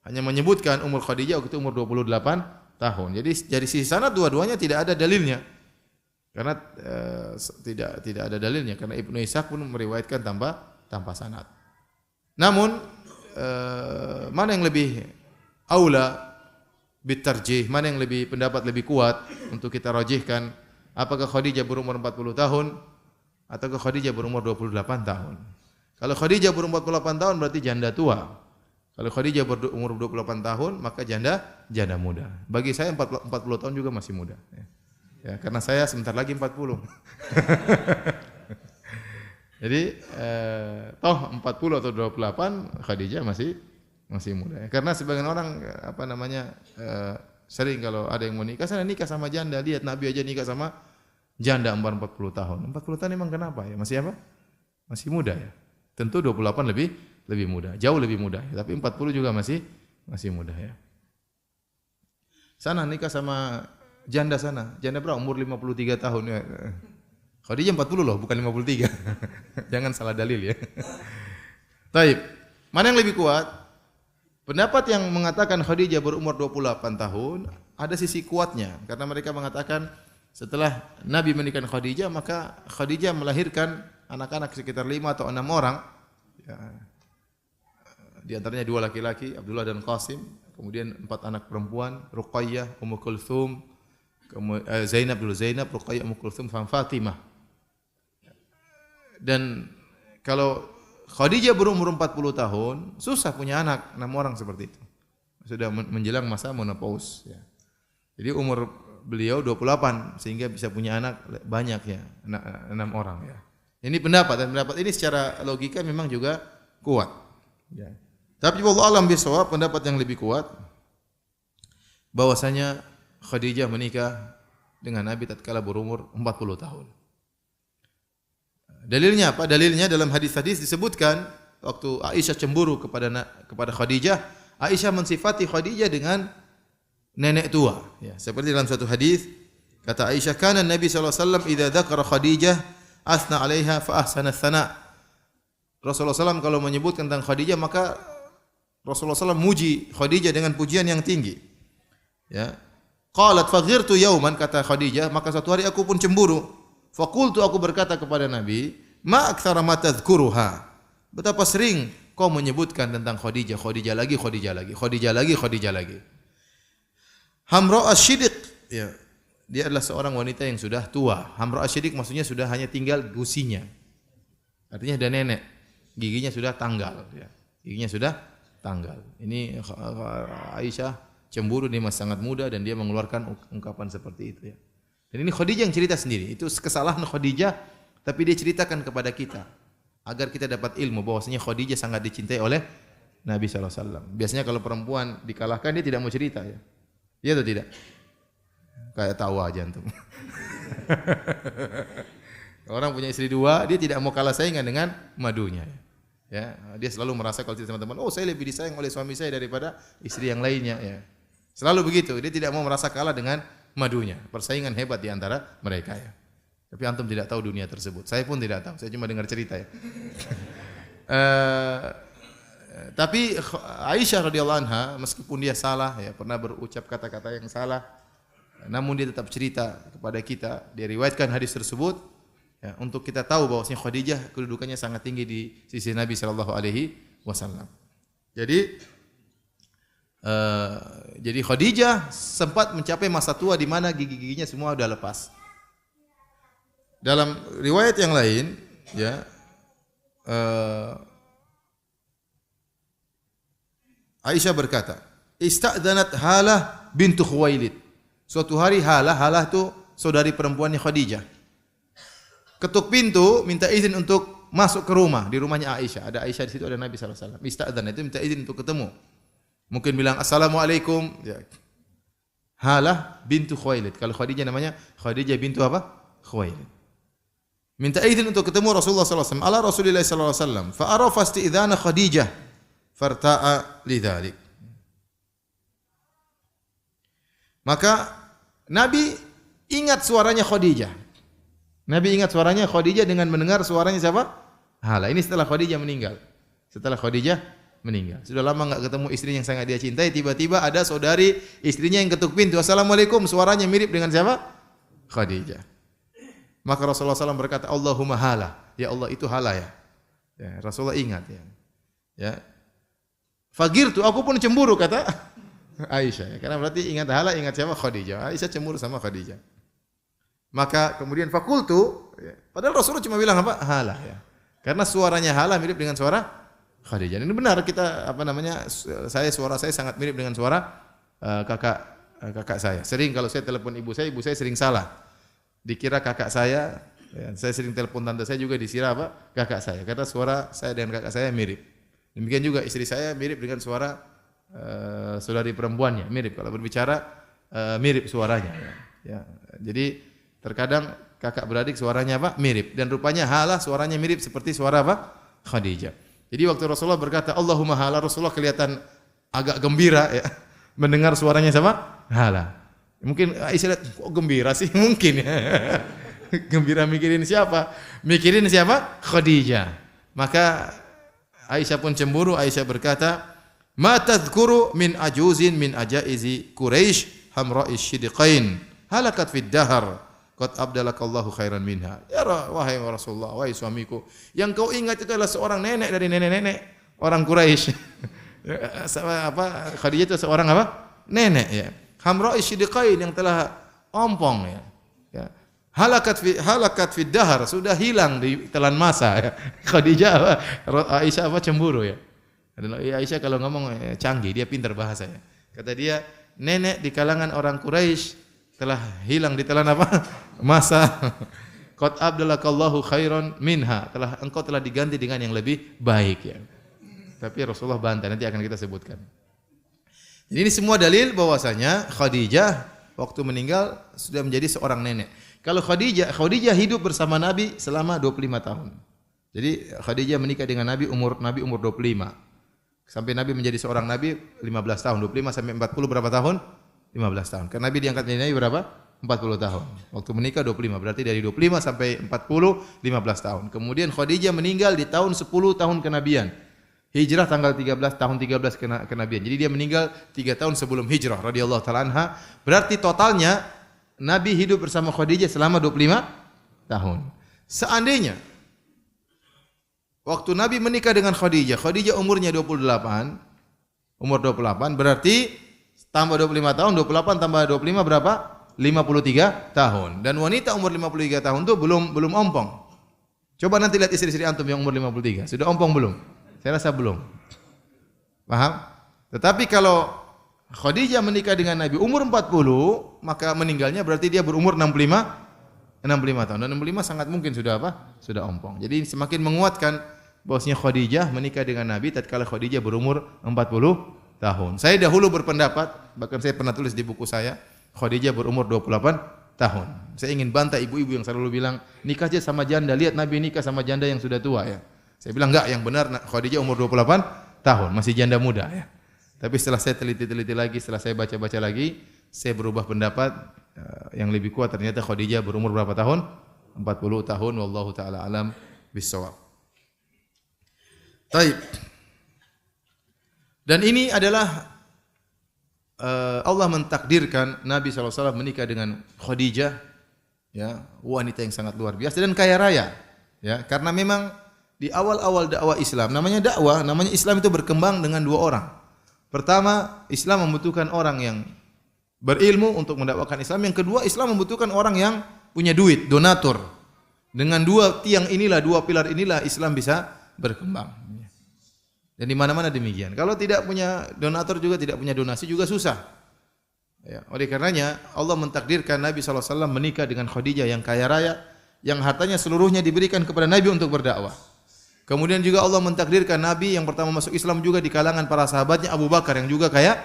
Hanya menyebutkan umur Khadijah waktu itu umur 28 tahun. Jadi dari sisi sanad dua-duanya tidak ada dalilnya. Karena tidak ada dalilnya karena Ibnu Ishaq pun meriwayatkan tanpa sanad. Namun mana yang lebih aula bitarjih, mana yang lebih pendapat lebih kuat untuk kita rajihkan, apakah Khadijah berumur 40 tahun ataukah Khadijah berumur 28 tahun? Kalau Khadijah berumur 48 tahun berarti janda tua. Kalau Khadijah berumur 28 tahun maka janda muda. Bagi saya 40 tahun juga masih muda ya, karena saya sebentar lagi 40. Jadi toh 40 atau 28 Khadijah masih muda. Karena sebagian orang sering kalau ada yang mau nikah, saya nikah sama janda. Lihat Nabi aja nikah sama janda umur 40 tahun. 40 tahun emang kenapa ya? Masih apa? Masih muda ya. Tentu 28 lebih muda, jauh lebih muda. Tapi 40 juga masih muda ya. Sana nikah sama janda sana. Janda berapa? Umur 53 tahun ya. Khadijah 40 loh, bukan 53. Jangan salah dalil ya. Taib. Mana yang lebih kuat? Pendapat yang mengatakan Khadijah berumur 28 tahun ada sisi kuatnya karena mereka mengatakan setelah Nabi menikah Khadijah maka Khadijah melahirkan anak-anak sekitar 5 atau 6 orang ya. Di antaranya 2 laki-laki Abdullah dan Qasim, kemudian 4 anak perempuan Ruqayyah, Ummu Kulthum, Zainab dulu, Zainab, Ruqayyah, Ummu Kulthum, Fatimah. Dan kalau Khadijah berumur 40 tahun, susah punya anak, 6 orang seperti itu. Sudah menjelang masa menopause ya. Jadi umur beliau 28 sehingga bisa punya anak banyak ya, 6 orang ya. Ini pendapat, dan pendapat ini secara logika memang juga kuat ya. Tapi wallahu alam bisawab, pendapat yang lebih kuat bahwasanya Khadijah menikah dengan Nabi tatkala berumur 40 tahun. Dalilnya apa? Dalilnya dalam hadis-hadis disebutkan waktu Aisyah cemburu kepada Khadijah, Aisyah mensifati Khadijah dengan nenek tua ya. Seperti dalam satu hadis kata Aisyah, kana Nabi sallallahu alaihi wasallam idza dzakara Khadijah asna 'alaiha fa ahsana tsana. Rasulullah SAW kalau menyebut tentang Khadijah maka Rasulullah SAW muji Khadijah dengan pujian yang tinggi. Ya. Qalat faghirtu yauman, kata Khadijah, maka suatu hari aku pun cemburu. Faqultu, aku berkata kepada Nabi, ma aktsara ma tadhkuruha. Betapa sering kau menyebutkan tentang Khadijah, Khadijah lagi, Khadijah lagi, Khadijah lagi, Khadijah lagi. Hamra asy-Shidq, ya. Dia adalah seorang wanita yang sudah tua. Hamra asy-Shidq maksudnya sudah hanya tinggal gusinya. Artinya sudah nenek, giginya sudah tanggal, ya. Giginya sudah tanggal. Ini Aisyah cemburu, dia masih sangat muda dan dia mengeluarkan ungkapan seperti itu ya. Dan ini Khadijah yang cerita sendiri. Itu kesalahan Khadijah, tapi dia ceritakan kepada kita agar kita dapat ilmu bahwasanya Khadijah sangat dicintai oleh Nabi SAW. Biasanya kalau perempuan dikalahkan dia tidak mau cerita ya. Iya atau tidak? Kayak tahu aja antum. Orang punya istri 2, dia tidak mau kalah saingan dengan madunya ya. Dia selalu merasa kalau cerita teman-teman, oh saya lebih disayang oleh suami saya daripada istri yang lainnya ya. Selalu begitu, dia tidak mau merasa kalah dengan madunya. Persaingan hebat di antara mereka ya. Tapi antum tidak tahu dunia tersebut. Saya pun tidak tahu. Saya cuma dengar cerita ya. Tapi Aisyah radhiyallahu anha meskipun dia salah ya, pernah berucap kata-kata yang salah, namun dia tetap cerita kepada kita. Dia riwayatkan hadis tersebut ya, untuk kita tahu bahwasanya Khadijah kedudukannya sangat tinggi di sisi Nabi sallallahu alaihi wasallam. Jadi Khadijah sempat mencapai masa tua di mana gigi-giginya semua sudah lepas. Dalam riwayat yang lain, ya, Aisyah berkata, "Ista'dzanat Halah bintu Khuwailid." Suatu hari Halah itu saudari perempuannya Khadijah. Ketuk pintu, minta izin untuk masuk ke rumah, di rumahnya Aisyah. Ada Aisyah di situ, ada Nabi sallallahu alaihi wasallam. Ista'dzan itu minta izin untuk ketemu. Mungkin bilang assalamualaikum. Ya. Halah bintu Khuwailid. Kalau Khadijah namanya Khadijah bintu apa? Khuwailid. Minta izin untuk ketemu Rasulullah sallallahu alaihi wasallam. Ala Rasulillah sallallahu alaihi wasallam. Fa arafa isti'dzana Khadijah. Farta'a lidzalik. Maka Nabi ingat suaranya Khadijah. Nabi ingat suaranya Khadijah dengan mendengar suaranya siapa? Halah. Ini setelah Khadijah meninggal. Setelah Khadijah meninggal. Sudah lama enggak ketemu istri yang sangat dia cintai, tiba-tiba ada saudari istrinya yang ketuk pintu. Assalamualaikum, suaranya mirip dengan siapa? Khadijah. Maka Rasulullah SAW berkata, Allahumma Halah. Ya Allah, itu Halah ya. Ya, Rasulullah ingat ya. Ya. Fagirtu, aku pun cemburu kata Aisyah. Ya. Karena berarti ingat Halah, ingat siapa? Khadijah. Aisyah cemburu sama Khadijah. Maka kemudian fakultu, ya. Padahal Rasulullah cuma bilang apa? Halah ya. Karena suaranya Halah mirip dengan suara Khadijah. Ini benar, kita suara saya sangat mirip dengan suara kakak saya. Sering kalau saya telepon ibu saya sering salah. Dikira kakak saya, ya, saya sering telepon tante saya juga dikira apa? Kakak saya. Karena suara saya dan kakak saya mirip. Demikian juga istri saya mirip dengan suara saudari perempuannya, mirip. Kalau berbicara mirip suaranya. Ya. Jadi terkadang kakak beradik suaranya apa? Mirip. Dan rupanya Halah suaranya mirip seperti suara apa? Khadijah. Jadi waktu Rasulullah berkata Allahumma Halah, Rasulullah kelihatan agak gembira ya, mendengar suaranya siapa? Halah. Mungkin Aisyah lihat, kok gembira sih? Mungkin ya. Gembira mikirin siapa? Mikirin siapa? Khadijah. Maka Aisyah pun cemburu. Aisyah berkata, "Ma tadhkuru min ajuzin min ajaizi Quraisy hamra'ish shidqain halakat fid dahr." Qad abdalakallahu khairan minha. Ya wahai Rasulullah, wahai suamiku, yang kau ingat itu adalah seorang nenek dari nenek-nenek orang Quraisy. Khadijah itu seorang apa? Nenek ya. Hamra'ish shidqain, yang telah ompong ya. Ya. Halakat fi dahar, sudah hilang di telan masa ya. Khadijah Aisyah cemburu ya. Aisyah kalau ngomong canggih, dia pintar bahasa ya. Kata dia, nenek di kalangan orang Quraisy telah hilang di telan masa. Qad abdalakallahu khairan minha, engkau telah diganti dengan yang lebih baik ya. Tapi Rasulullah bantah, nanti akan kita sebutkan. Jadi ini semua dalil bahwasanya Khadijah waktu meninggal sudah menjadi seorang nenek. Kalau Khadijah hidup bersama Nabi selama 25 tahun. Jadi Khadijah menikah dengan Nabi umur 25. Sampai Nabi menjadi seorang Nabi 15 tahun. 25 sampai 40 berapa tahun? 15 tahun. Karena Nabi diangkat menjadi Nabi berapa? 40 tahun. Waktu menikah 25. Berarti dari 25 sampai 40, 15 tahun. Kemudian Khadijah meninggal di tahun 10 tahun kenabian. Hijrah tanggal 13, tahun 13 kenabian. Jadi dia meninggal 3 tahun sebelum hijrah radhiyallahu ta'ala anha. Berarti totalnya Nabi hidup bersama Khadijah selama 25 tahun. Seandainya waktu Nabi menikah dengan Khadijah umurnya 28, berarti tambah 25 tahun, 28 tambah 25 berapa? 53 tahun. Dan wanita umur 53 tahun itu belum ompong. Coba nanti lihat istri-istri antum yang umur 53, sudah ompong belum? Saya rasa belum. Paham? Tetapi kalau Khadijah menikah dengan Nabi umur 40, maka meninggalnya berarti dia berumur 65 tahun. Dan 65 sangat mungkin sudah apa? Sudah ompong. Jadi semakin menguatkan bahwasanya Khadijah menikah dengan Nabi tatkala Khadijah berumur 40 tahun. Saya dahulu berpendapat, bahkan saya pernah tulis di buku saya, Khadijah berumur 28 tahun. Saya ingin bantah ibu-ibu yang selalu bilang, nikah aja sama janda, lihat Nabi nikah sama janda yang sudah tua ya. Saya bilang enggak, yang benar Khadijah umur 28 tahun, masih janda muda ya. Tapi setelah saya teliti-teliti lagi, setelah saya baca-baca lagi, saya berubah pendapat yang lebih kuat, ternyata Khadijah berumur berapa tahun? 40 tahun, wallahu taala alam bissawab. Baik. Dan ini adalah Allah mentakdirkan Nabi SAW menikah dengan Khadijah, ya, wanita yang sangat luar biasa dan kaya raya, ya, karena memang di awal-awal dakwah Islam, namanya Islam itu berkembang dengan dua orang. Pertama, Islam membutuhkan orang yang berilmu untuk mendakwakan Islam. Yang kedua, Islam membutuhkan orang yang punya duit, donatur. Dengan dua tiang inilah, dua pilar inilah Islam bisa berkembang. Dan di mana-mana demikian. Kalau tidak punya donatur juga tidak punya donasi juga susah. Ya, oleh karenanya Allah mentakdirkan Nabi SAW menikah dengan Khadijah yang kaya raya, yang hartanya seluruhnya diberikan kepada Nabi untuk berdakwah. Kemudian juga Allah mentakdirkan Nabi yang pertama masuk Islam juga di kalangan para sahabatnya Abu Bakar yang juga kaya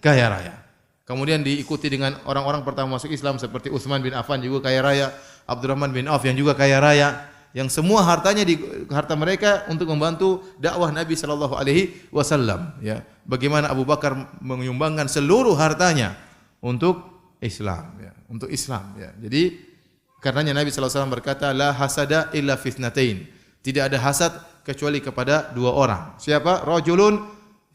raya. Kemudian diikuti dengan orang-orang pertama masuk Islam seperti Utsman bin Affan juga kaya raya, Abdurrahman bin Auf yang juga kaya raya, yang semua hartanya harta mereka untuk membantu dakwah Nabi sallallahu alaihi wasallam, ya. Bagaimana Abu Bakar menyumbangkan seluruh hartanya untuk Islam, ya, untuk Islam, ya. Jadi karenanya Nabi sallallahu alaihi wasallam berkata, la hasada illa fitnatain. Tidak ada hasad kecuali kepada dua orang. Siapa? Rajulun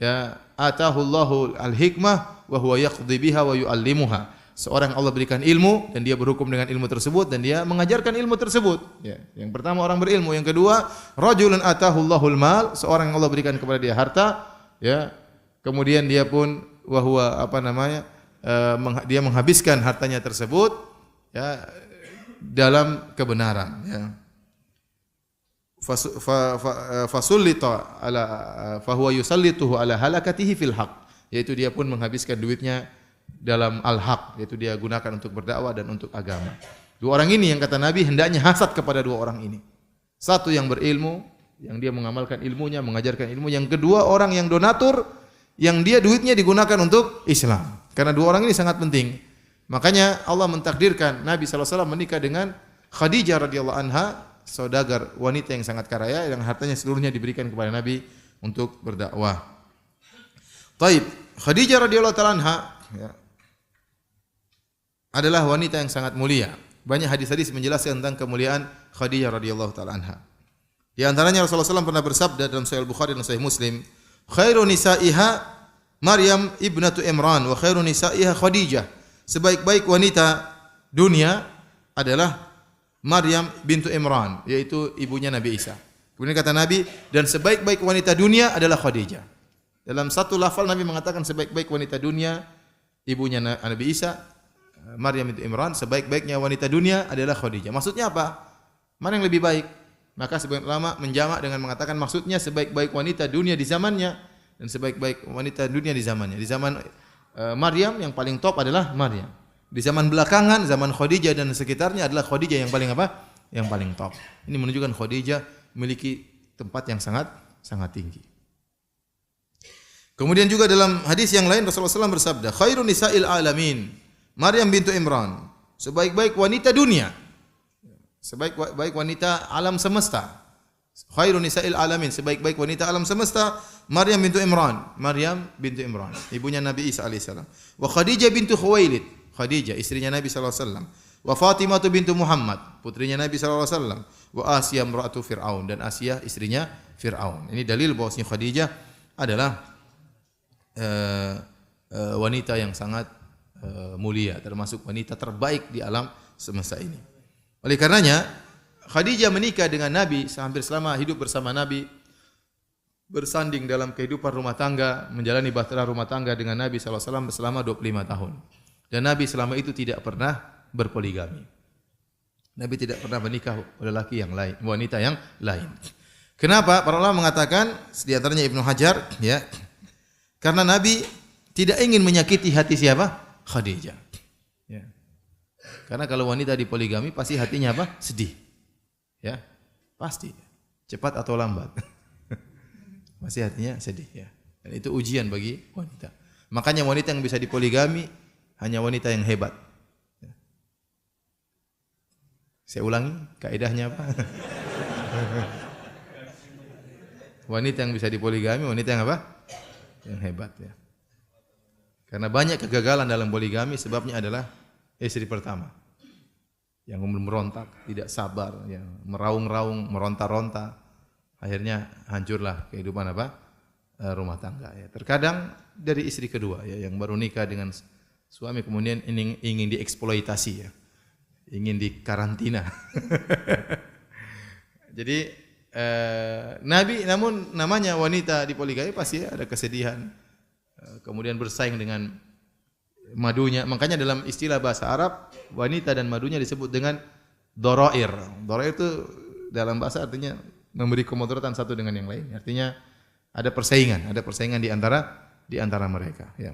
ya atahullahu al-hikmah wa huwa yaqdi biha wa yuallimuha. Seorang Allah berikan ilmu dan dia berhukum dengan ilmu tersebut dan dia mengajarkan ilmu tersebut. Ya. Yang pertama orang berilmu, yang kedua rajulun atahullahul mal, seorang yang Allah berikan kepada dia harta, ya. Kemudian dia pun dia menghabiskan hartanya tersebut, ya, dalam kebenaran, ya. Fasullita ala fahuwa yusallituhu ala halakatihi fil haq, yaitu dia pun menghabiskan duitnya dalam al-haq, yaitu dia gunakan untuk berdakwah dan untuk agama. Dua orang ini yang kata Nabi hendaknya hasad kepada dua orang ini. Satu yang berilmu, yang dia mengamalkan ilmunya, mengajarkan ilmu. Yang kedua orang yang donatur, yang dia duitnya digunakan untuk Islam. Karena dua orang ini sangat penting. Makanya Allah mentakdirkan Nabi SAW menikah dengan Khadijah radhiyallahu anha, saudagar wanita yang sangat kaya yang hartanya seluruhnya diberikan kepada Nabi untuk berdakwah. Taib, Khadijah radhiyallahu ta'ala anha, ya, adalah wanita yang sangat mulia. Banyak hadis-hadis menjelaskan tentang kemuliaan Khadijah radhiyallahu ta'ala anha. Di antaranya Rasulullah SAW pernah bersabda dalam Sahih Bukhari dan Sahih Muslim, khairu nisaiha Maryam ibnatu Imran wa khairu nisaiha Khadijah. Sebaik-baik wanita dunia adalah Maryam bintu Imran, yaitu ibunya Nabi Isa. Kemudian kata Nabi, dan sebaik-baik wanita dunia adalah Khadijah. Dalam satu lafal Nabi mengatakan sebaik-baik wanita dunia ibunya Nabi Isa, Maryam bintu Imran, sebaik-baiknya wanita dunia adalah Khadijah. Maksudnya apa? Mana yang lebih baik? Maka sebagian ulama menjamak dengan mengatakan maksudnya sebaik-baik wanita dunia di zamannya dan sebaik-baik wanita dunia di zamannya. Di zaman Maryam yang paling top adalah Maryam. Di zaman belakangan, zaman Khadijah dan sekitarnya adalah Khadijah yang paling apa? Yang paling top. Ini menunjukkan Khadijah memiliki tempat yang sangat tinggi. Kemudian juga dalam hadis yang lain Rasulullah SAW bersabda, khairun nisa'il alamin, Maryam bintu Imran, sebaik-baik wanita dunia, sebaik-baik wanita alam semesta. Khairun nisa'il alamin, sebaik-baik wanita alam semesta, Maryam bintu Imran, Maryam bintu Imran, ibunya Nabi Isa alaihissalam. Wa Khadijah bintu Khuwailid, Khadijah istrinya Nabi sallallahu alaihi wasallam. Wa Fatimah bintu Muhammad, putrinya Nabi sallallahu alaihi wasallam. Wa Asiyah imra'atu Fir'aun, dan Asiyah istrinya Fir'aun. Ini dalil bahwasanya Khadijah adalah wanita yang sangat mulia, termasuk wanita terbaik di alam semesta ini. Oleh karenanya Khadijah menikah dengan Nabi, hampir selama hidup bersama Nabi, bersanding dalam kehidupan rumah tangga, menjalani bahtera rumah tangga dengan Nabi sallallahu alaihi wasallam selama 25 tahun. Dan Nabi selama itu tidak pernah berpoligami. Nabi tidak pernah menikah lelaki yang lain, wanita yang lain. Kenapa? Para ulama mengatakan, di antaranya Ibnu Hajar, ya, karena Nabi tidak ingin menyakiti hati siapa? Khadijah. Ya. Karena kalau wanita dipoligami pasti hatinya apa? Sedih. Ya, pasti. Cepat atau lambat. Pasti hatinya sedih. Ya. Dan itu ujian bagi wanita. Makanya wanita yang bisa dipoligami hanya wanita yang hebat. Ya. Saya ulangi, kaidahnya apa? Wanita yang bisa dipoligami, wanita yang apa? Yang hebat, ya. Karena banyak kegagalan dalam poligami sebabnya adalah istri pertama yang memberontak, tidak sabar, yang meraung-raung, meronta-ronta, akhirnya hancurlah kehidupan apa? Rumah tangga. Ya. Terkadang dari istri kedua, ya, yang baru nikah dengan suami kemudian ingin dieksploitasi, ya, ingin dikarantina. Jadi Nabi, namun namanya wanita dipoligami pasti ada kesedihan, kemudian bersaing dengan madunya. Makanya dalam istilah bahasa Arab, wanita dan madunya disebut dengan doroir. Doroir itu dalam bahasa artinya memberi kemudaratan satu dengan yang lain. Artinya ada persaingan di antara mereka. Ya.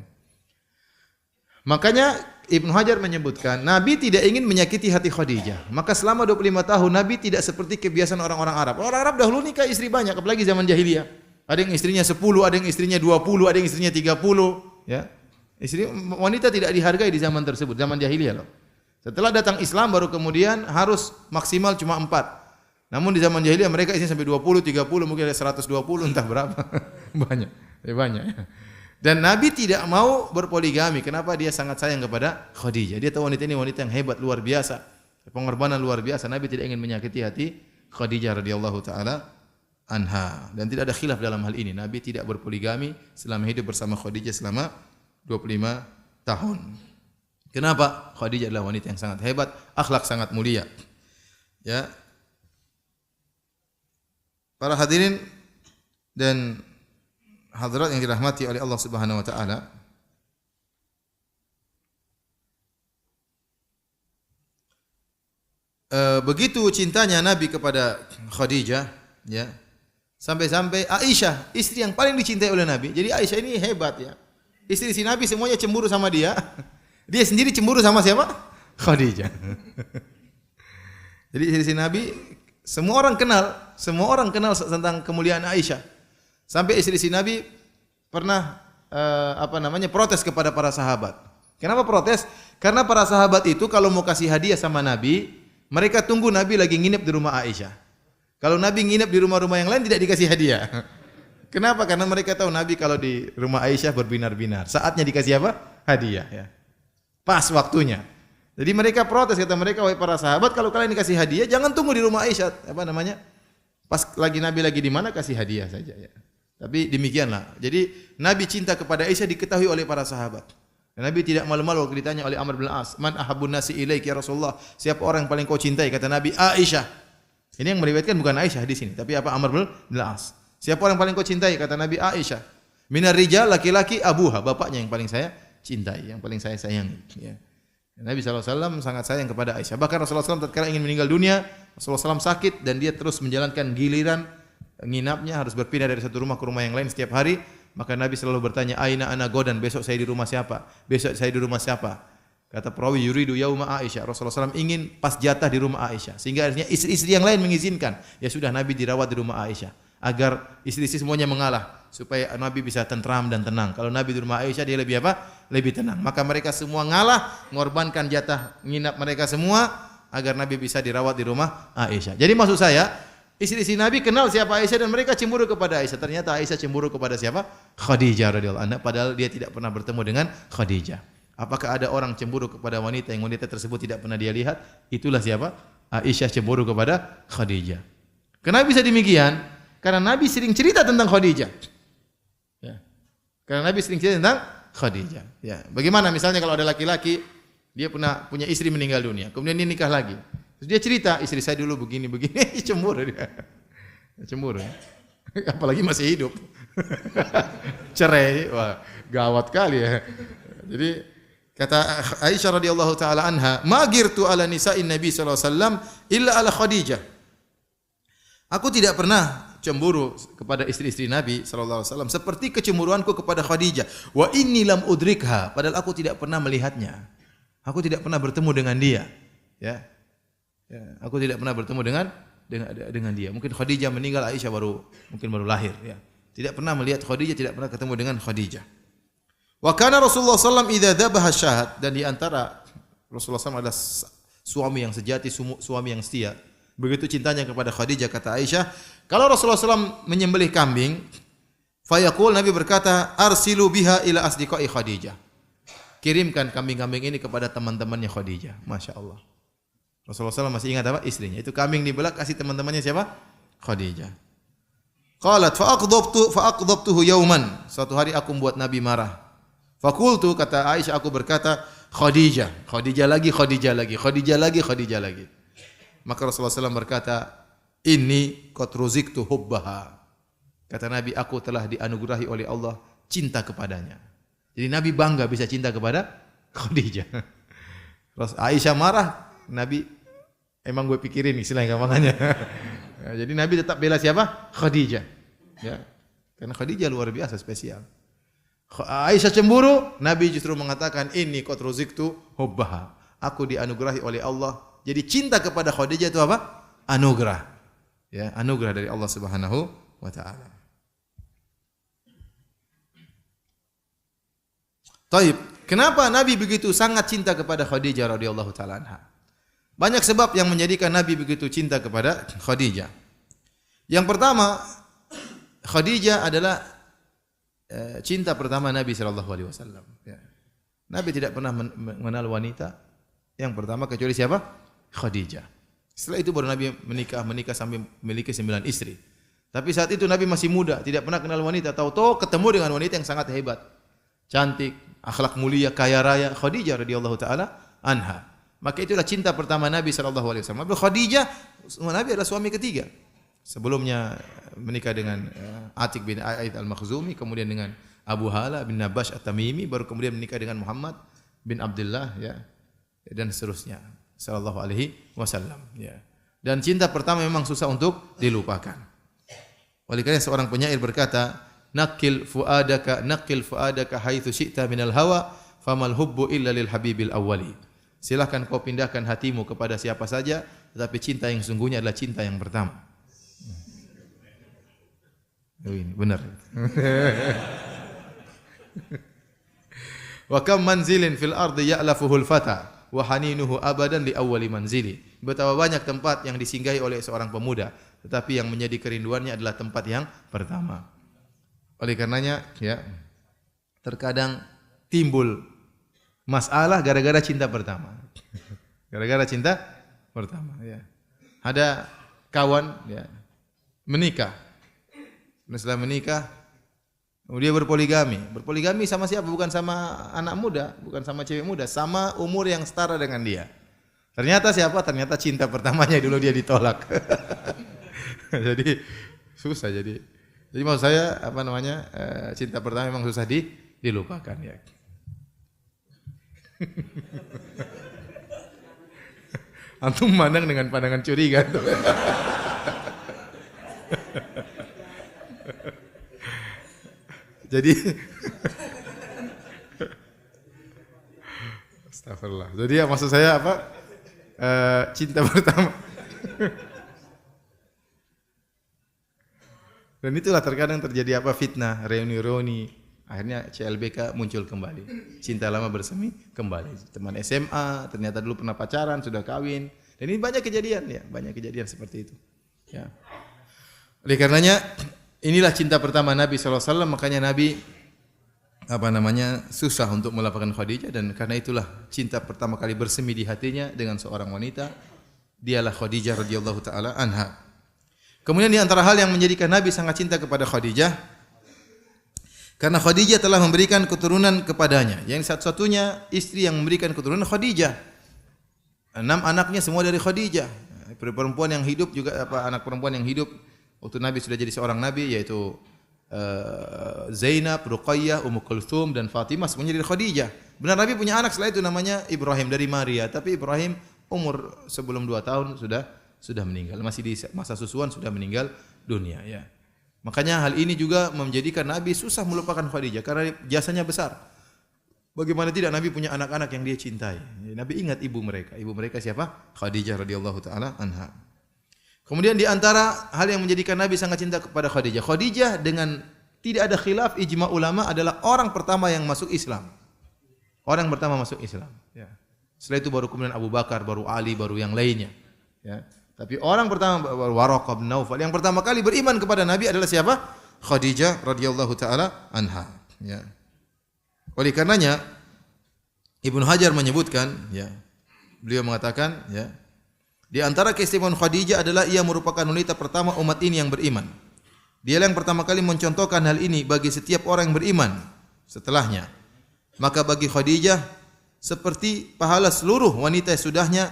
Makanya Ibnu Hajar menyebutkan, Nabi tidak ingin menyakiti hati Khadijah. Maka selama 25 tahun Nabi tidak seperti kebiasaan orang-orang Arab. Orang Arab dahulu nikah istri banyak, apalagi zaman jahiliyah. Ada yang istrinya 10, ada yang istrinya 20, ada yang istrinya 30, ya. Istri wanita tidak dihargai di zaman tersebut, zaman jahiliyah loh. Setelah datang Islam baru kemudian harus maksimal cuma 4. Namun di zaman jahiliyah mereka istrinya sampai 20, 30, mungkin ada 120, entah berapa. Banyak. Dan Nabi tidak mau berpoligami. Kenapa? Dia sangat sayang kepada Khadijah. Dia tahu wanita ini wanita yang hebat, luar biasa. Pengorbanan luar biasa. Nabi tidak ingin menyakiti hati Khadijah radhiyallahu taala anha. Dan tidak ada khilaf dalam hal ini. Nabi tidak berpoligami selama hidup bersama Khadijah selama 25 tahun. Kenapa? Khadijah adalah wanita yang sangat hebat, akhlak sangat mulia. Ya. Para hadirin dan hadirat yang dirahmati oleh Allah Subhanahu wa taala. Begitu cintanya Nabi kepada Khadijah, ya. Sampai-sampai Aisyah, istri yang paling dicintai oleh Nabi. Jadi Aisyah ini hebat, ya. Istri si Nabi semuanya cemburu sama dia. Dia sendiri cemburu sama siapa? Khadijah. Jadi istri si Nabi semua orang kenal tentang kemuliaan Aisyah. Sampai istri si Nabi pernah protes kepada para sahabat. Kenapa protes? Karena para sahabat itu kalau mau kasih hadiah sama Nabi, mereka tunggu Nabi lagi nginep di rumah Aisyah. Kalau Nabi nginep di rumah-rumah yang lain tidak dikasih hadiah. Kenapa? Karena mereka tahu Nabi kalau di rumah Aisyah berbinar-binar. Saatnya dikasih apa? Hadiah, ya. Pas waktunya. Jadi mereka protes, kata mereka, wahai para sahabat, kalau kalian dikasih hadiah jangan tunggu di rumah Aisyah, pas lagi Nabi lagi di mana kasih hadiah saja, ya. Tapi demikianlah. Jadi Nabi cinta kepada Aisyah diketahui oleh para sahabat. Dan Nabi tidak malu-malu waktu ditanya oleh Amr bin As, "Man ahabbun nasi ilaik ya Rasulullah?" Siapa orang yang paling kau cintai? Kata Nabi, Aisyah. Ini yang meriwayatkan bukan Aisyah di sini, tapi Amr bin As. Siapa orang yang paling kau cintai? Kata Nabi, Aisyah. Minar rijal, laki-laki, abuha, bapaknya yang paling saya cintai, yang paling saya sayangi, ya. Nabi SAW sangat sayang kepada Aisyah. Bahkan Rasulullah SAW tatkala ingin meninggal dunia, Rasulullah SAW sakit dan dia terus menjalankan giliran nginapnya, harus berpindah dari satu rumah ke rumah yang lain setiap hari. Maka Nabi selalu bertanya, Aina ana godan, besok saya di rumah siapa? Besok saya di rumah siapa? Kata perawi, yuridu yauma Aisyah. Rasulullah SAW ingin pas jatah di rumah Aisyah. Sehingga akhirnya istri-istri yang lain mengizinkan. Ya sudah, Nabi dirawat di rumah Aisyah. Agar istri-istri semuanya mengalah. Supaya Nabi bisa tentram dan tenang. Kalau Nabi di rumah Aisyah, dia lebih apa? Lebih tenang. Maka mereka semua ngalah, mengorbankan jatah nginap mereka semua. Agar Nabi bisa dirawat di rumah Aisyah. Jadi maksud saya, istri-istri Nabi kenal siapa Aisyah dan mereka cemburu kepada Aisyah. Ternyata Aisyah cemburu kepada siapa? Khadijah radhiyallahu anha. Padahal dia tidak pernah bertemu dengan Khadijah. Apakah ada orang cemburu kepada wanita yang wanita tersebut tidak pernah dia lihat? Itulah siapa? Aisyah cemburu kepada Khadijah. Kenapa bisa demikian? Karena Nabi sering cerita tentang Khadijah. Ya. Karena Nabi sering cerita tentang Khadijah. Ya. Bagaimana misalnya kalau ada laki-laki dia punya istri meninggal dunia, kemudian dia nikah lagi. Terus dia cerita, istri saya dulu begini, cemburu dia. Cemburu. Apalagi masih hidup. Cerai, wah, gawat kali ya. Jadi kata Aisyah radhiyallahu taala anha, "Magirtu ala nisa'in Nabi sallallahu alaihi wasallam illa ala Khadijah." Aku tidak pernah cemburu kepada istri-istri Nabi sallallahu alaihi wasallam seperti kecemburuanku kepada Khadijah. Wa inni lam udrikha, padahal aku tidak pernah melihatnya. Aku tidak pernah bertemu dengan dia. Ya. Aku tidak pernah bertemu dengan dia. Mungkin Khadijah meninggal, Aisyah baru lahir, ya. Tidak pernah melihat Khadijah, tidak pernah ketemu dengan Khadijah. Wa kana Rasulullah sallallahu idza dzabaha syahad, dan di antara Rasulullah SAW adalah suami yang sejati, suami yang setia. Begitu cintanya kepada Khadijah, kata Aisyah, kalau Rasulullah SAW menyembelih kambing, fayaqul, Nabi berkata, arsilu biha ila asdiqai Khadijah. Kirimkan kambing-kambing ini kepada teman-temannya Khadijah. Masya Allah. Rasulullah SAW masih ingat apa? Istrinya. Itu kambing dibelah, kasih teman-temannya siapa? Khadijah. Qalat fa'aqdabtuhu yawman. Suatu hari aku membuat Nabi marah. Fakultu, kata Aisyah, aku berkata, Khadijah lagi. Maka Rasulullah SAW berkata, ini qad ruziktu hubbaha. Kata Nabi, aku telah dianugerahi oleh Allah cinta kepadanya. Jadi Nabi bangga bisa cinta kepada Khadijah. Terus Aisyah marah, Nabi, emang gue pikirin istilahnya gampangannya. Jadi Nabi tetap bela siapa? Khadijah. Ya. Karena Khadijah luar biasa spesial. Aisyah cemburu, Nabi justru mengatakan, ini qad ruziktu hubbaha. Aku dianugerahi oleh Allah. Jadi cinta kepada Khadijah itu apa? Anugerah. Ya, anugerah dari Allah Subhanahu wa taala. Taib, kenapa Nabi begitu sangat cinta kepada Khadijah radhiyallahu taala anha? Banyak sebab yang menjadikan Nabi begitu cinta kepada Khadijah. Yang pertama, Khadijah adalah cinta pertama Nabi sallallahu alaihi wasallam. Ya. Nabi tidak pernah mengenal wanita yang pertama kecuali siapa? Khadijah. Setelah itu baru Nabi menikah sampai memiliki 9 istri. Tapi saat itu Nabi masih muda, tidak pernah kenal wanita. Tahu-tahu ketemu dengan wanita yang sangat hebat, cantik, akhlak mulia, kaya raya, Khadijah radhiyallahu taala anha. Maka itulah cinta pertama Nabi sallallahu alaihi wasallam. Khadijah, Nabi adalah suami ketiga. Sebelumnya menikah dengan Atik bin A'id al-Makhzumi, kemudian dengan Abu Hala bin Nabash at-Tamimi, baru kemudian menikah dengan Muhammad bin Abdullah, ya, dan seterusnya sallallahu alaihi wasallam, ya. Dan cinta pertama memang susah untuk dilupakan. Oleh karena seorang penyair berkata, naqil fuadaka haitsu syi'ta minal hawa famal hubbu illa lil habibil awwali. Silakan kau pindahkan hatimu kepada siapa saja, tetapi cinta yang sungguhnya adalah cinta yang pertama. Oh, ini benar. Wa kam manzilin fil ardi ya'lafuhul fata wa haninuhu abadan li awwali manzili. Betapa banyak tempat yang disinggahi oleh seorang pemuda, tetapi yang menjadi kerinduannya adalah tempat yang pertama. Oleh karenanya, ya, terkadang timbul masalah gara-gara cinta pertama. Gara-gara cinta pertama, ya. Ada kawan, ya, menikah. Setelah menikah, dia berpoligami. Berpoligami sama siapa? Bukan sama anak muda, bukan sama cewek muda, sama umur yang setara dengan dia. Ternyata siapa? Ternyata cinta pertamanya dulu dia ditolak. Jadi susah. Jadi maksud saya cinta pertama memang susah dilupakan, ya. Antum mandang dengan pandangan curiga tuh. Jadi astagfirullah. Jadi ya maksud saya apa? Cinta pertama. Dan itulah terkadang terjadi apa? Fitnah, reuni-reuni. Akhirnya CLBK muncul kembali. Cinta lama bersemi kembali. Teman SMA, ternyata dulu pernah pacaran, sudah kawin. Dan ini banyak kejadian ya, banyak kejadian seperti itu. Ya. Oleh karenanya inilah cinta pertama Nabi SAW, makanya Nabi susah untuk melapangkan Khadijah, dan karena itulah cinta pertama kali bersemi di hatinya dengan seorang wanita, dialah Khadijah radhiyallahu taala anha. Kemudian di antara hal yang menjadikan Nabi sangat cinta kepada Khadijah, karena Khadijah telah memberikan keturunan kepadanya. Yang satu-satunya istri yang memberikan keturunan Khadijah. 6 anaknya semua dari Khadijah. Perempuan yang hidup juga anak perempuan yang hidup waktu Nabi sudah jadi seorang nabi, yaitu Zainab, Ruqayyah, Ummu Kulthum dan Fatimah semuanya dari Khadijah. Benar Nabi punya anak setelah itu namanya Ibrahim dari Maria, tapi Ibrahim umur sebelum 2 tahun sudah meninggal. Masih di masa susuan sudah meninggal dunia ya. Makanya hal ini juga menjadikan Nabi susah melupakan Khadijah karena jasanya besar. Bagaimana tidak, Nabi punya anak-anak yang dia cintai. Nabi ingat ibu mereka. Ibu mereka siapa? Khadijah radhiyallahu taala anha. Kemudian di antara hal yang menjadikan Nabi sangat cinta kepada Khadijah. Khadijah dengan tidak ada khilaf ijma ulama adalah orang pertama yang masuk Islam. Orang pertama masuk Islam. Ya. Setelah itu baru kemudian Abu Bakar, baru Ali, baru yang lainnya. Ya. Tapi orang pertama Waraqah bin Naufal yang pertama kali beriman kepada Nabi adalah siapa? Khadijah radhiyallahu taala anha. Ya. Oleh karenanya Ibnu Hajar menyebutkan, ya, beliau mengatakan, ya, di antara keistimewaan Khadijah adalah ia merupakan wanita pertama umat ini yang beriman. Dialah yang pertama kali mencontohkan hal ini bagi setiap orang yang beriman setelahnya. Maka bagi Khadijah seperti pahala seluruh wanita yang sudahnya,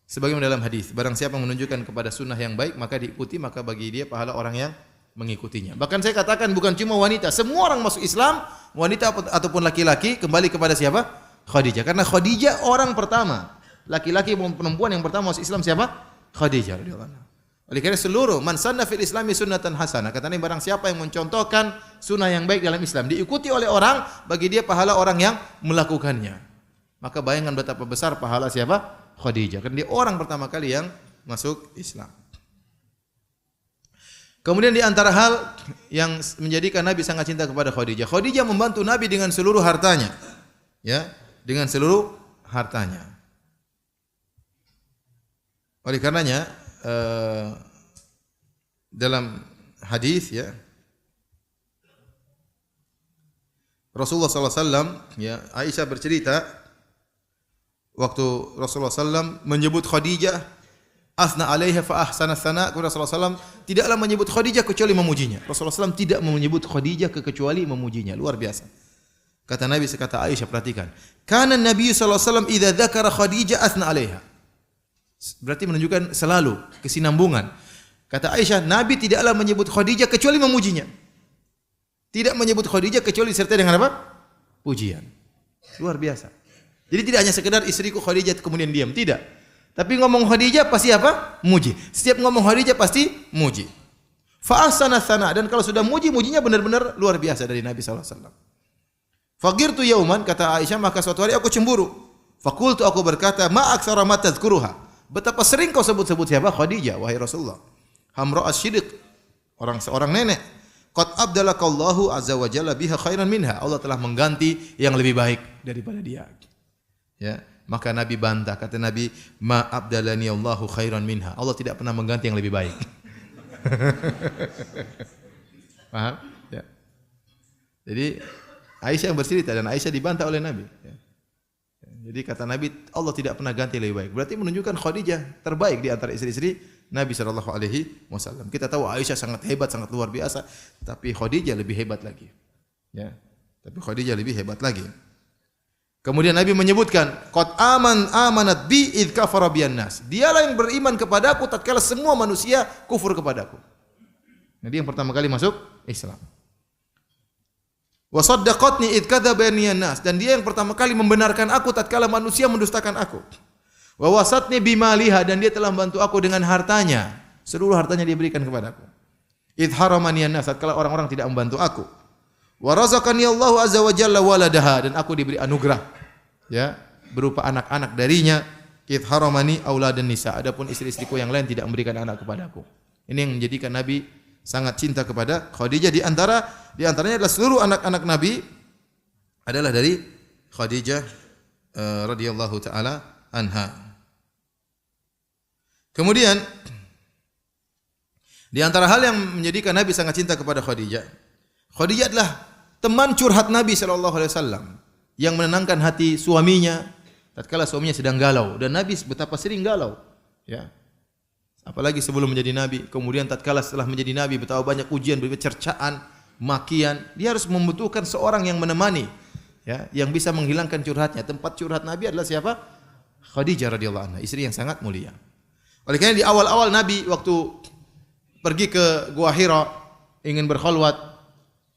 sebagaimana dalam hadis, barang siapa menunjukkan kepada sunnah yang baik maka diikuti, maka bagi dia pahala orang yang mengikutinya. Bahkan saya katakan bukan cuma wanita, semua orang masuk Islam, wanita ataupun laki-laki, kembali kepada siapa? Khadijah. Karena Khadijah orang pertama, laki-laki maupun perempuan yang pertama masuk Islam siapa? Khadijah radhiyallahu anha. Oleh karena seluruh man sanna fil islami sunnatan hasanah, katanya barang siapa yang mencontohkan sunnah yang baik dalam Islam, diikuti oleh orang, bagi dia pahala orang yang melakukannya. Maka bayangkan betapa besar pahala siapa? Khadijah. Karena dia orang pertama kali yang masuk Islam. Kemudian di antara hal yang menjadikan Nabi sangat cinta kepada Khadijah, Khadijah membantu Nabi dengan seluruh hartanya. Ya, dengan seluruh hartanya. Oleh karenanya dalam hadis, ya, Rasulullah sallallahu alaihi wasallam, ya, Aisyah bercerita waktu Rasulullah sallallahu menyebut Khadijah, asna alaiha fa ahsana tsana, Rasulullah sallallahu tidaklah menyebut Khadijah kecuali memujinya. Rasulullah sallallahu tidak menyebut Khadijah kecuali memujinya. Luar biasa. Kata Nabi, sekata Aisyah, perhatikan. Kana Nabi sallallahu alaihi wasallam idza dzakara Khadijah asna alaiha. Berarti menunjukkan selalu kesinambungan. Kata Aisyah, Nabi tidaklah menyebut Khadijah kecuali memujinya. Tidak menyebut Khadijah kecuali disertai dengan apa? Pujian. Luar biasa. Jadi tidak hanya sekedar istriku Khadijah kemudian diam, tidak. Tapi ngomong Khadijah pasti apa? Muji. Setiap ngomong Khadijah pasti muji. Fa ahsana tsana, dan kalau sudah muji, mujinya benar-benar luar biasa dari Nabi sallallahu alaihi wasallam. Faqirtu yauman, kata Aisyah, maka suatu hari aku cemburu. Faqultu, aku berkata, ma aktsara ma tadhkuruha. Betapa sering kau sebut-sebut siapa? Khadijah, wahai Rasulullah. Hamra as-Siddiq, seorang nenek. Qad abdalakallahu azza wa jalla biha khairan minha. Allah telah mengganti yang lebih baik daripada dia. Ya, maka Nabi bantah, kata Nabi, ma abdalani Allahu khairan minha. Allah tidak pernah mengganti yang lebih baik. Paham? Ya. Jadi Aisyah yang bercerita dan Aisyah dibantah oleh Nabi. Ya. Jadi kata Nabi, Allah tidak pernah ganti lebih baik. Berarti menunjukkan Khadijah terbaik di antara istri-istri Nabi sallallahu alaihi wasallam. Kita tahu Aisyah sangat hebat, sangat luar biasa, tapi Khadijah lebih hebat lagi. Ya. Tapi Khadijah lebih hebat lagi. Kemudian Nabi menyebutkan, qad amanat bi id kafara biyan nas. Dialah yang beriman kepadaku tatkala semua manusia kufur kepadaku. Jadi yang pertama kali masuk Islam. Wa saddaqatni id kadzabani an-nas, dan dia yang pertama kali membenarkan aku tatkala manusia mendustakan aku. Wa wasatni bimaliha, dan dia telah membantu aku dengan hartanya. Seluruh hartanya dia berikan kepadaku. Idh haramani an-nas, kalau orang-orang tidak membantu aku. Wa razaqani Allahu azza wa jalla waladaha, dan aku diberi anugerah ya berupa anak-anak darinya. Idh haramani auladan nisa, adapun istri-istriku yang lain tidak memberikan anak kepadaku. Ini yang menjadikan Nabi sangat cinta kepada Khadijah. Di antaranya adalah seluruh anak-anak Nabi adalah dari Khadijah radhiyallahu taala anha. Kemudian di antara hal yang menjadikan Nabi sangat cinta kepada Khadijah, Khadijah adalah teman curhat Nabi sallallahu alaihi wasallam yang menenangkan hati suaminya tatkala suaminya sedang galau, dan Nabi betapa sering galau, ya. Apalagi sebelum menjadi nabi, kemudian tatkala setelah menjadi nabi betapa banyak ujian, cercaan, makian. Dia harus membutuhkan seorang yang menemani, ya, yang bisa menghilangkan curhatnya. Tempat curhat Nabi adalah siapa? Khadijah radhiyallahu anha, istri yang sangat mulia. Oleh karena di awal-awal Nabi waktu pergi ke Gua Hira ingin berkhalwat,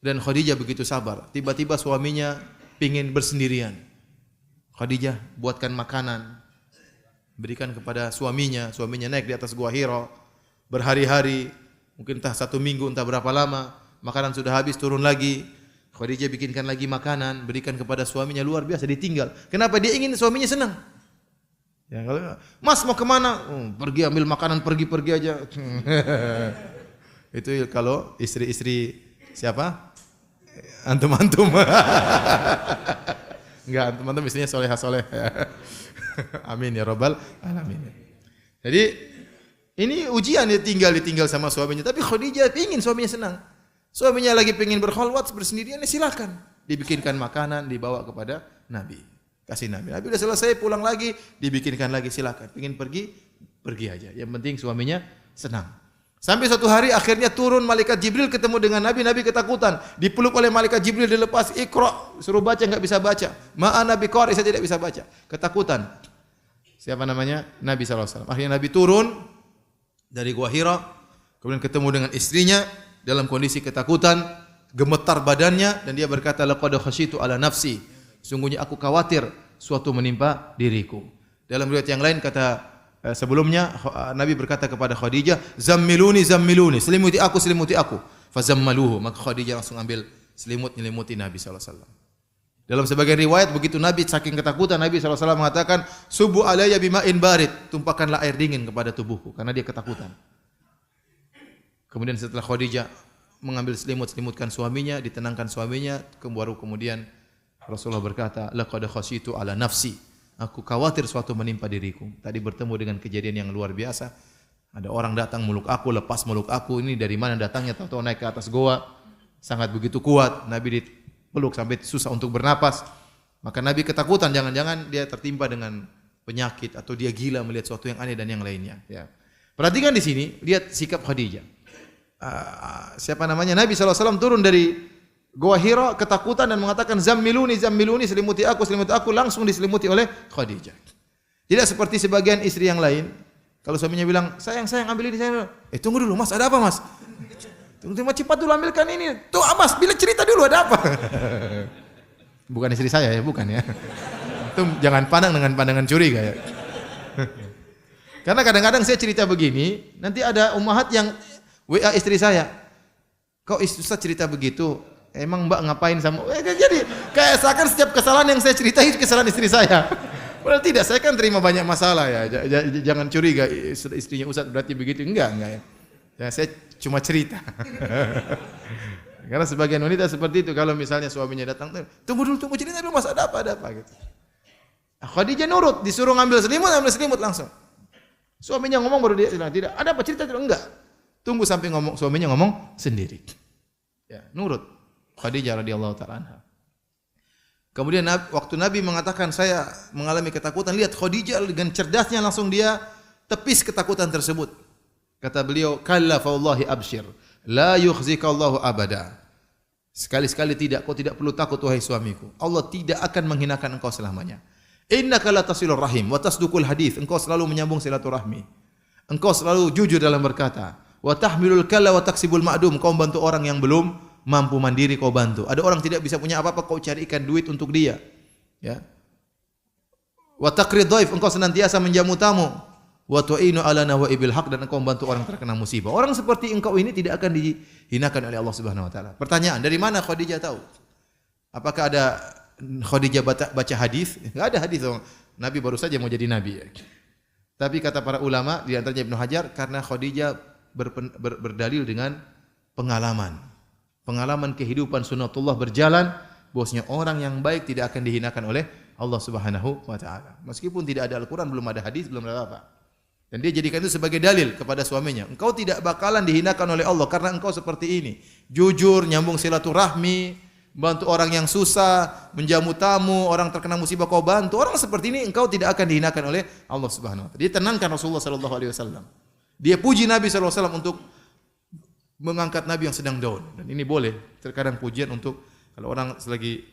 dan Khadijah begitu sabar. Tiba-tiba suaminya pingin bersendirian. Khadijah buatkan makanan, berikan kepada suaminya. Suaminya naik di atas Gua Hira berhari-hari, mungkin entah 1 minggu, entah berapa lama. Makanan sudah habis, turun lagi. Khadijah bikinkan lagi makanan, berikan kepada suaminya. Luar biasa, ditinggal. Kenapa? Dia ingin suaminya senang. Ya, kalau Mas mau kemana? Pergi ambil makanan, pergi aja. Itu kalau istri-istri siapa? Antum-antum. Enggak, antum-antum istrinya soleh. Amin ya rabbal alamin. Jadi ini ujian, dia ditinggal sama suaminya. Tapi Khadijah ingin suaminya senang. Suaminya lagi pengen berkhalwat bersendirian, silakan. Dibikinkan makanan, dibawa kepada Nabi. Kasih Nabi. Nabi udah selesai, pulang lagi, dibikinkan lagi, silakan. Pengen pergi aja. Yang penting suaminya senang. Sampai suatu hari akhirnya turun malaikat Jibril ketemu dengan Nabi. Nabi ketakutan. Dipeluk oleh malaikat Jibril, dilepas, Iqra, suruh baca, enggak bisa baca. Ma'ana biqari, saya tidak bisa baca. Ketakutan. Siapa namanya? Nabi SAW. Akhirnya Nabi turun dari Gua Hira, kemudian ketemu dengan istrinya dalam kondisi ketakutan, gemetar badannya, dan dia berkata, laqad khasyitu ala nafsi. Sungguhnya aku khawatir suatu menimpa diriku. Dalam riwayat yang lain kata sebelumnya Nabi berkata kepada Khadijah, zammiluni, selimuti aku. Fazammaluhu, maka Khadijah langsung ambil selimut menyelimuti Nabi SAW. Dalam sebagian riwayat begitu Nabi saking ketakutan, Nabi SAW mengatakan, subu alayya bima'in barid, tumpahkanlah air dingin kepada tubuhku, karena dia ketakutan. Kemudian setelah Khadijah mengambil selimutkan suaminya, ditenangkan suaminya, kemudian Rasulullah berkata, laqad khasyitu ala nafsi. Aku khawatir suatu menimpa diriku. Tadi bertemu dengan kejadian yang luar biasa. Ada orang datang meluk aku, lepas meluk aku. Ini dari mana datangnya? Tahu-tahu naik ke atas goa. Sangat begitu kuat. Nabi dipeluk sampai susah untuk bernapas. Maka Nabi ketakutan, jangan-jangan dia tertimpa dengan penyakit atau dia gila melihat sesuatu yang aneh dan yang lainnya. Ya. Perhatikan di sini, lihat sikap Khadijah. Siapa namanya? Nabi SAW turun dari Gua Hira ketakutan dan mengatakan zammiluni, selimuti aku, langsung diselimuti oleh Khadijah. Tidak seperti sebagian istri yang lain. Kalau suaminya bilang, sayang ambil ini, sayang. Tunggu dulu Mas, ada apa Mas? Tunggu cepat dulu ambilkan ini. Tuh Mas, bila cerita dulu ada apa? Bukan istri saya ya, bukan ya. Itu jangan pandang dengan pandangan curiga ya. Karena kadang-kadang saya cerita begini, nanti ada ummahat yang WA istri saya. Kok Ustaz cerita begitu? Emang Mbak ngapain sama? Jadi kayak seakan setiap kesalahan yang saya ceritain itu kesalahan istri saya. Padahal tidak, saya kan terima banyak masalah ya. Jangan curiga istrinya Ustaz berarti begitu. Enggak ya. Ya saya cuma cerita. Karena sebagian wanita seperti itu, kalau misalnya suaminya datang, tunggu cerita dulu Mas, ada apa gitu. Khadijah nurut, disuruh ngambil selimut langsung. Suaminya ngomong baru dia bilang, tidak. Ada apa cerita dulu? Enggak. Tunggu sampai suaminya ngomong sendiri. Ya, nurut. Khadijah radhiyallahu ta'ala anha. Kemudian waktu Nabi mengatakan saya mengalami ketakutan, lihat Khadijah dengan cerdasnya langsung dia tepis ketakutan tersebut. Kata beliau, kalla fa wallahi abshir, la yukhzika Allahu abada. Sekali-sekali tidak, kau tidak perlu takut wahai suamiku. Allah tidak akan menghinakan engkau selamanya. Innaka la tasilur rahim wa tasduqul hadits. Engkau selalu menyambung silaturahmi. Engkau selalu jujur dalam berkata. Wa tahmilul kalla wa taksibul ma'dum. Kau membantu orang yang belum mampu mandiri, kau bantu. Ada orang tidak bisa punya apa-apa, kau carikan duit untuk dia. Ya. Wa taqrid dhaif, engkau senantiasa menjamu tamu. Wa tu'inu ala nawaibil haq, dan engkau membantu orang terkena musibah. Orang seperti engkau ini tidak akan dihinakan oleh Allah Subhanahu wa taala. Pertanyaan, dari mana Khadijah tahu? Apakah ada Khadijah baca hadis? Enggak ada hadis. Nabi baru saja mau jadi nabi. Tapi kata para ulama, di antaranya Ibnu Hajar, karena Khadijah berdalil dengan pengalaman. Pengalaman kehidupan sunnatullah berjalan, bahwasanya orang yang baik tidak akan dihinakan oleh Allah Subhanahu wa taala. Meskipun tidak ada Al-Qur'an, belum ada hadis, belum ada apa. Dan dia jadikan itu sebagai dalil kepada suaminya. Engkau tidak bakalan dihinakan oleh Allah karena engkau seperti ini. Jujur, nyambung silaturahmi, bantu orang yang susah, menjamu tamu, orang terkena musibah kau bantu. Orang seperti ini engkau tidak akan dihinakan oleh Allah Subhanahu wa taala. Dia tenangkan Rasulullah sallallahu alaihi wasallam. Dia puji Nabi sallallahu alaihi wasallam untuk mengangkat Nabi yang sedang down. Dan ini boleh, terkadang pujian untuk kalau orang lagi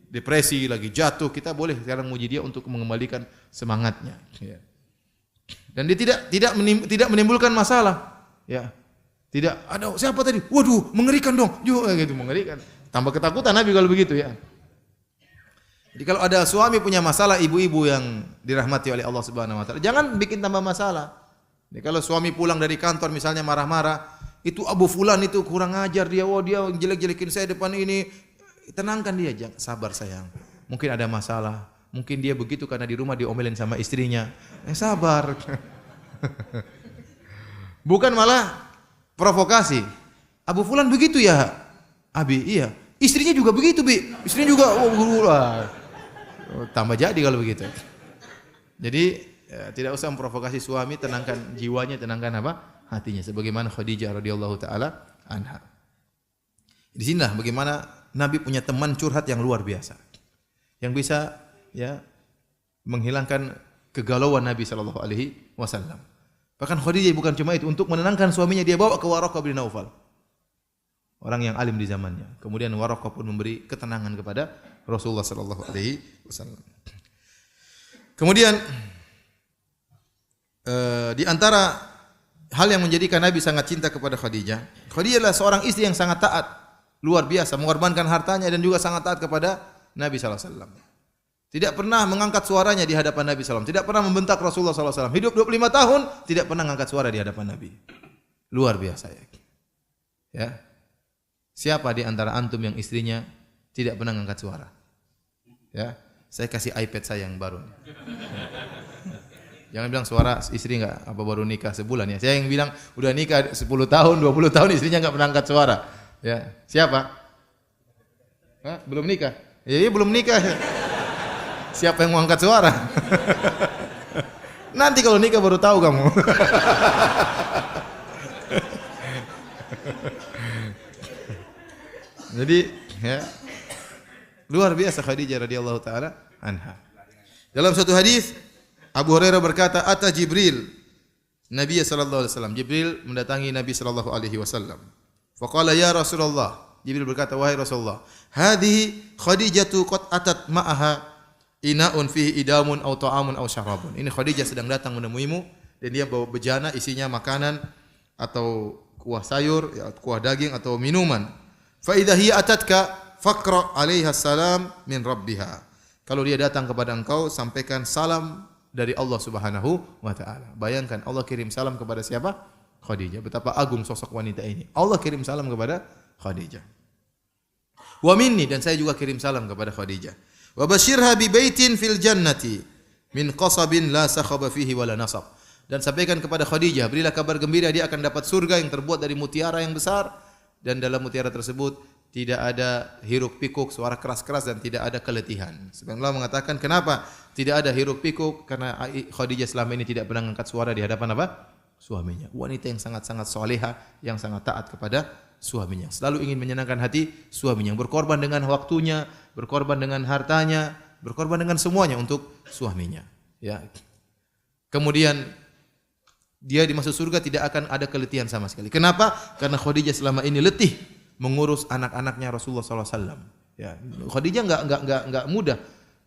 depresi, lagi jatuh, kita boleh sekarang muji dia untuk mengembalikan semangatnya. Ya. Dan dia tidak menimbulkan masalah. Ya. Tidak ada siapa tadi? Waduh, mengerikan dong. Gitu mengerikan. Tambah ketakutan Nabi kalau begitu ya. Jadi kalau ada suami punya masalah, ibu-ibu yang dirahmati oleh Allah Subhanahu wa taala, jangan bikin tambah masalah. Jadi kalau suami pulang dari kantor misalnya marah-marah, itu Abu Fulan itu kurang ajar dia, dia jelek-jelekin saya depan ini. Tenangkan dia, jangan, sabar sayang. Mungkin ada masalah, mungkin dia begitu karena di rumah diomelin sama istrinya. Sabar. Bukan malah provokasi. Abu Fulan begitu ya, Abi, iya. Istrinya juga begitu, Bi. Istrinya juga, tambah jadi kalau begitu. Jadi ya, tidak usah memprovokasi suami, tenangkan jiwanya, tenangkan apa? Hatinya. Sebagaimana Khadijah radhiyallahu taala anha. Di sinilah bagaimana Nabi punya teman curhat yang luar biasa, yang bisa ya menghilangkan kegalauan Nabi sallallahu alaihi wasallam. Bahkan Khadijah bukan cuma itu, untuk menenangkan suaminya dia bawa ke Waraqah bin Naufal, orang yang alim di zamannya. Kemudian Waraqah pun memberi ketenangan kepada Rasulullah sallallahu alaihi wasallam. Kemudian di antara hal yang menjadikan Nabi sangat cinta kepada Khadijah, Khadijah adalah seorang istri yang sangat taat. Luar biasa, mengorbankan hartanya dan juga sangat taat kepada Nabi sallallahu alaihi wasallam. Tidak pernah mengangkat suaranya di hadapan Nabi sallallahu alaihi wasallam, tidak pernah membentak Rasulullah sallallahu alaihi wasallam. Hidup 25 tahun tidak pernah mengangkat suara di hadapan Nabi. Luar biasa ya. Ya. Siapa di antara antum yang istrinya tidak pernah mengangkat suara? Ya. Saya kasih iPad saya yang baru. Jangan bilang suara istri enggak apa baru nikah sebulan ya. Saya yang bilang udah nikah 10 tahun, 20 tahun istrinya enggak pernah angkat suara. Ya, siapa? Hah? Belum nikah? Ya, belum nikah. Siapa yang mau angkat suara? Nanti kalau nikah baru tahu kamu. Jadi, ya, luar biasa Khadijah radhiyallahu taala anha. Dalam satu hadis Abu Hurairah berkata, "Ata Jibril Nabi sallallahu alaihi wasallam." Jibril mendatangi Nabi sallallahu alaihi wasallam. Faqala ya Rasulullah, Jibril berkata, wahai Rasulullah, hadhihi Khadijatu qad atat ma'aha ina'un fihi idamun aw ta'amun aw syarabun. Ini Khadijah sedang datang menemuimu dan dia bawa bejana isinya makanan atau kuah sayur, ya, kuah daging atau minuman. Fa idza hiya atatka faqra 'alaiha salam min rabbiha. Kalau dia datang kepada engkau, sampaikan salam dari Allah Subhanahu wa taala. Bayangkan Allah kirim salam kepada siapa? Khadijah. Betapa agung sosok wanita ini. Allah kirim salam kepada Khadijah. Wa minni, dan saya juga kirim salam kepada Khadijah. Wa basyirha bi baitin fil jannati min qasabin la sakhaba fihi wala nasab. Dan sampaikan kepada Khadijah, berilah kabar gembira dia akan dapat surga yang terbuat dari mutiara yang besar, dan dalam mutiara tersebut tidak ada hiruk pikuk, suara keras-keras, dan tidak ada keletihan. Sebenarnya Allah mengatakan kenapa tidak ada hiruk pikuk, karena Khadijah selama ini tidak pernah mengangkat suara di hadapan apa? Suaminya. Wanita yang sangat-sangat soleha, yang sangat taat kepada suaminya. Selalu ingin menyenangkan hati suaminya, berkorban dengan waktunya, berkorban dengan hartanya, berkorban dengan semuanya untuk suaminya. Ya. Kemudian dia di masuk surga tidak akan ada keletihan sama sekali. Kenapa? Karena Khadijah selama ini letih mengurus anak-anaknya Rasulullah SAW. Ya. Khadijah enggak mudah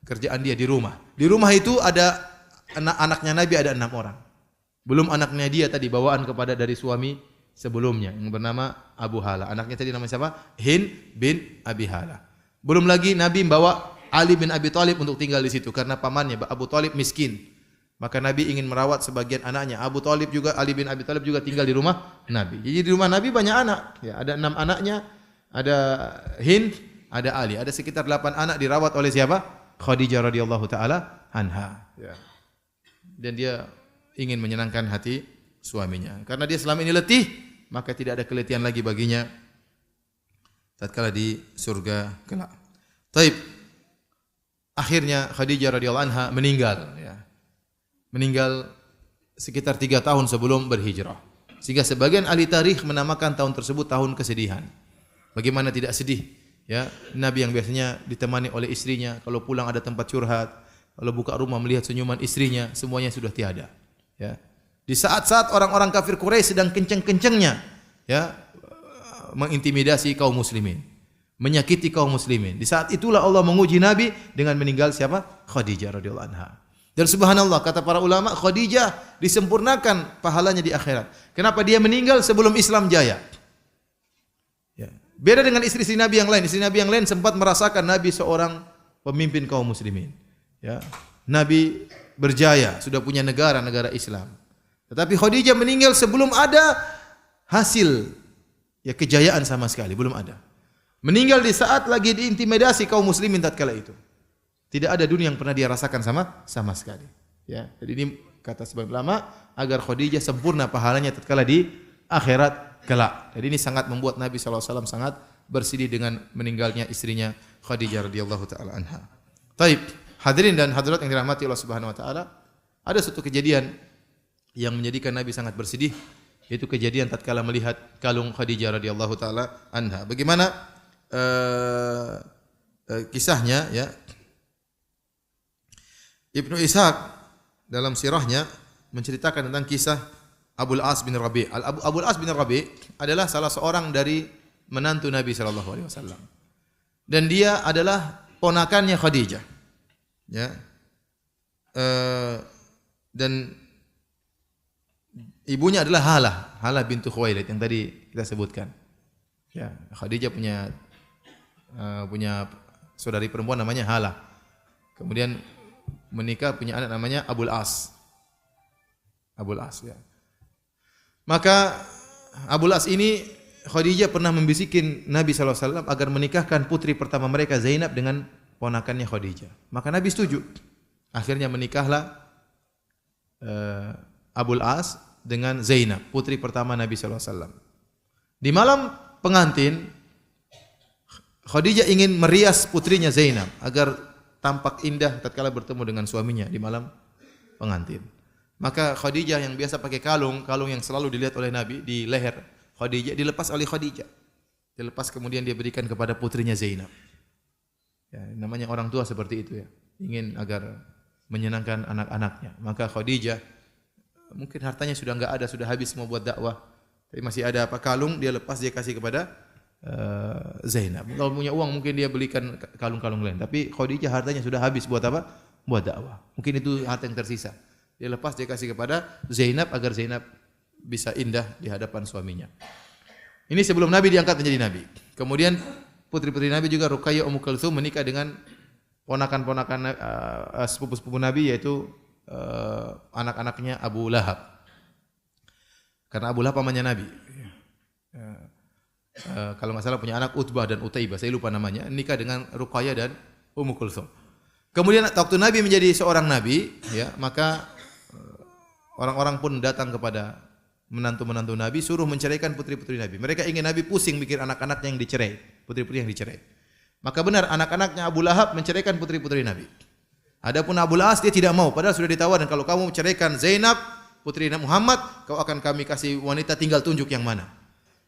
kerjaan dia di rumah. Di rumah itu ada anaknya Nabi ada 6 orang. Belum anaknya dia tadi bawaan kepada dari suami sebelumnya yang bernama Abu Hala. Anaknya tadi namanya siapa? Hind bin Abi Hala. Belum lagi Nabi membawa Ali bin Abi Thalib untuk tinggal di situ karena pamannya Abu Thalib miskin. Maka Nabi ingin merawat sebagian anaknya. Abu Thalib juga, Ali bin Abi Thalib juga tinggal di rumah Nabi. Jadi di rumah Nabi banyak anak. Ya, ada 6 anaknya, ada Hind, ada Ali. Ada sekitar 8 anak dirawat oleh siapa? Khadijah radhiyallahu taala anha. Ya. Dan dia ingin menyenangkan hati suaminya. Karena dia selama ini letih, maka tidak ada keletihan lagi baginya tatkala di surga kelak. Taib. Akhirnya Khadijah radhiyallahu anha meninggal, ya. Meninggal sekitar 3 tahun sebelum berhijrah. Sehingga sebagian ahli tarikh menamakan tahun tersebut tahun kesedihan. Bagaimana tidak sedih, ya? Nabi yang biasanya ditemani oleh istrinya, kalau pulang ada tempat curhat, kalau buka rumah melihat senyuman istrinya, semuanya sudah tiada, ya. Di saat-saat orang-orang kafir Quraisy sedang kenceng-kencengnya, ya, mengintimidasi kaum muslimin, menyakiti kaum muslimin. Di saat itulah Allah menguji Nabi dengan meninggal siapa? Khadijah radhiyallahu anha. Dan subhanallah, kata para ulama, Khadijah disempurnakan pahalanya di akhirat. Kenapa dia meninggal sebelum Islam jaya? Ya. Beda dengan istri-istri Nabi yang lain. Istri Nabi yang lain sempat merasakan Nabi seorang pemimpin kaum muslimin. Ya. Nabi berjaya, sudah punya negara Islam. Tetapi Khadijah meninggal sebelum ada hasil ya kejayaan sama sekali, belum ada. Meninggal di saat lagi diintimidasi kaum muslimin tatkala itu. Tidak ada dunia yang pernah dia rasakan sama sekali. Ya, jadi ini kata sebagian ulama agar Khadijah sempurna pahalanya tatkala di akhirat kelak. Jadi ini sangat membuat Nabi SAW sangat bersedih dengan meninggalnya istrinya Khadijah radhiyallahu taala anha. Taib, hadirin dan hadirat yang dirahmati Allah Subhanahu wa taala, ada satu kejadian yang menjadikan Nabi sangat bersedih, yaitu kejadian tatkala melihat kalung Khadijah radhiyallahu taala anha. Bagaimana kisahnya, ya? Ibnu Ishaq dalam sirahnya menceritakan tentang kisah Abul As bin Rabi'. Abul As bin Rabi' adalah salah seorang dari menantu Nabi sallallahu alaihi wasallam. Dan dia adalah ponakannya Khadijah. Ya. Dan ibunya adalah Halah bintu Khuwailid yang tadi kita sebutkan. Ya, Khadijah punya saudari perempuan namanya Halah. Kemudian menikah, punya anak namanya Abul As. Abul As, ya. Maka Abul As ini Khadijah pernah membisikin Nabi SAW agar menikahkan putri pertama mereka Zainab dengan ponakannya Khadijah. Maka Nabi setuju. Akhirnya menikahlah Abul As dengan Zainab, putri pertama Nabi SAW. Di malam pengantin, Khadijah ingin merias putrinya Zainab agar tampak indah tatkala bertemu dengan suaminya di malam pengantin. Maka Khadijah yang biasa pakai kalung yang selalu dilihat oleh Nabi di leher Khadijah dilepas oleh Khadijah. Dilepas kemudian dia berikan kepada putrinya Zainab. Ya, namanya orang tua seperti itu, ya. Ingin agar menyenangkan anak-anaknya. Maka Khadijah mungkin hartanya sudah enggak ada, sudah habis semua buat dakwah. Tapi masih ada kalung, dia lepas, dia kasih kepada Zainab. Kalau punya uang mungkin dia belikan kalung-kalung lain. Tapi Khadijah hartanya sudah habis buat apa? Buat dakwah. Mungkin itu harta yang tersisa. Dia lepas, dia kasih kepada Zainab agar Zainab bisa indah di hadapan suaminya. Ini sebelum Nabi diangkat menjadi Nabi. Kemudian putri-putri Nabi juga Ruqayyah, Ummu Kulthum menikah dengan ponakan-ponakan sepupu-sepupu Nabi, yaitu anak-anaknya Abu Lahab. Karena Abu Lahab pamannya Nabi. Kalau nggak salah punya anak Utbah dan Utaibah, saya lupa namanya, nikah dengan Ruqayyah dan Ummu Kulthum. Kemudian waktu Nabi menjadi seorang nabi, ya, maka orang-orang pun datang kepada menantu-menantu Nabi suruh menceraikan putri-putri Nabi. Mereka ingin Nabi pusing mikir anak-anaknya yang dicerai, putri-putri yang dicerai. Maka benar anak-anaknya Abu Lahab menceraikan putri-putri Nabi. Adapun Abu As dia tidak mau, padahal sudah ditawarkan kalau kamu menceraikan Zainab putri Muhammad, kau akan kami kasih wanita, tinggal tunjuk yang mana.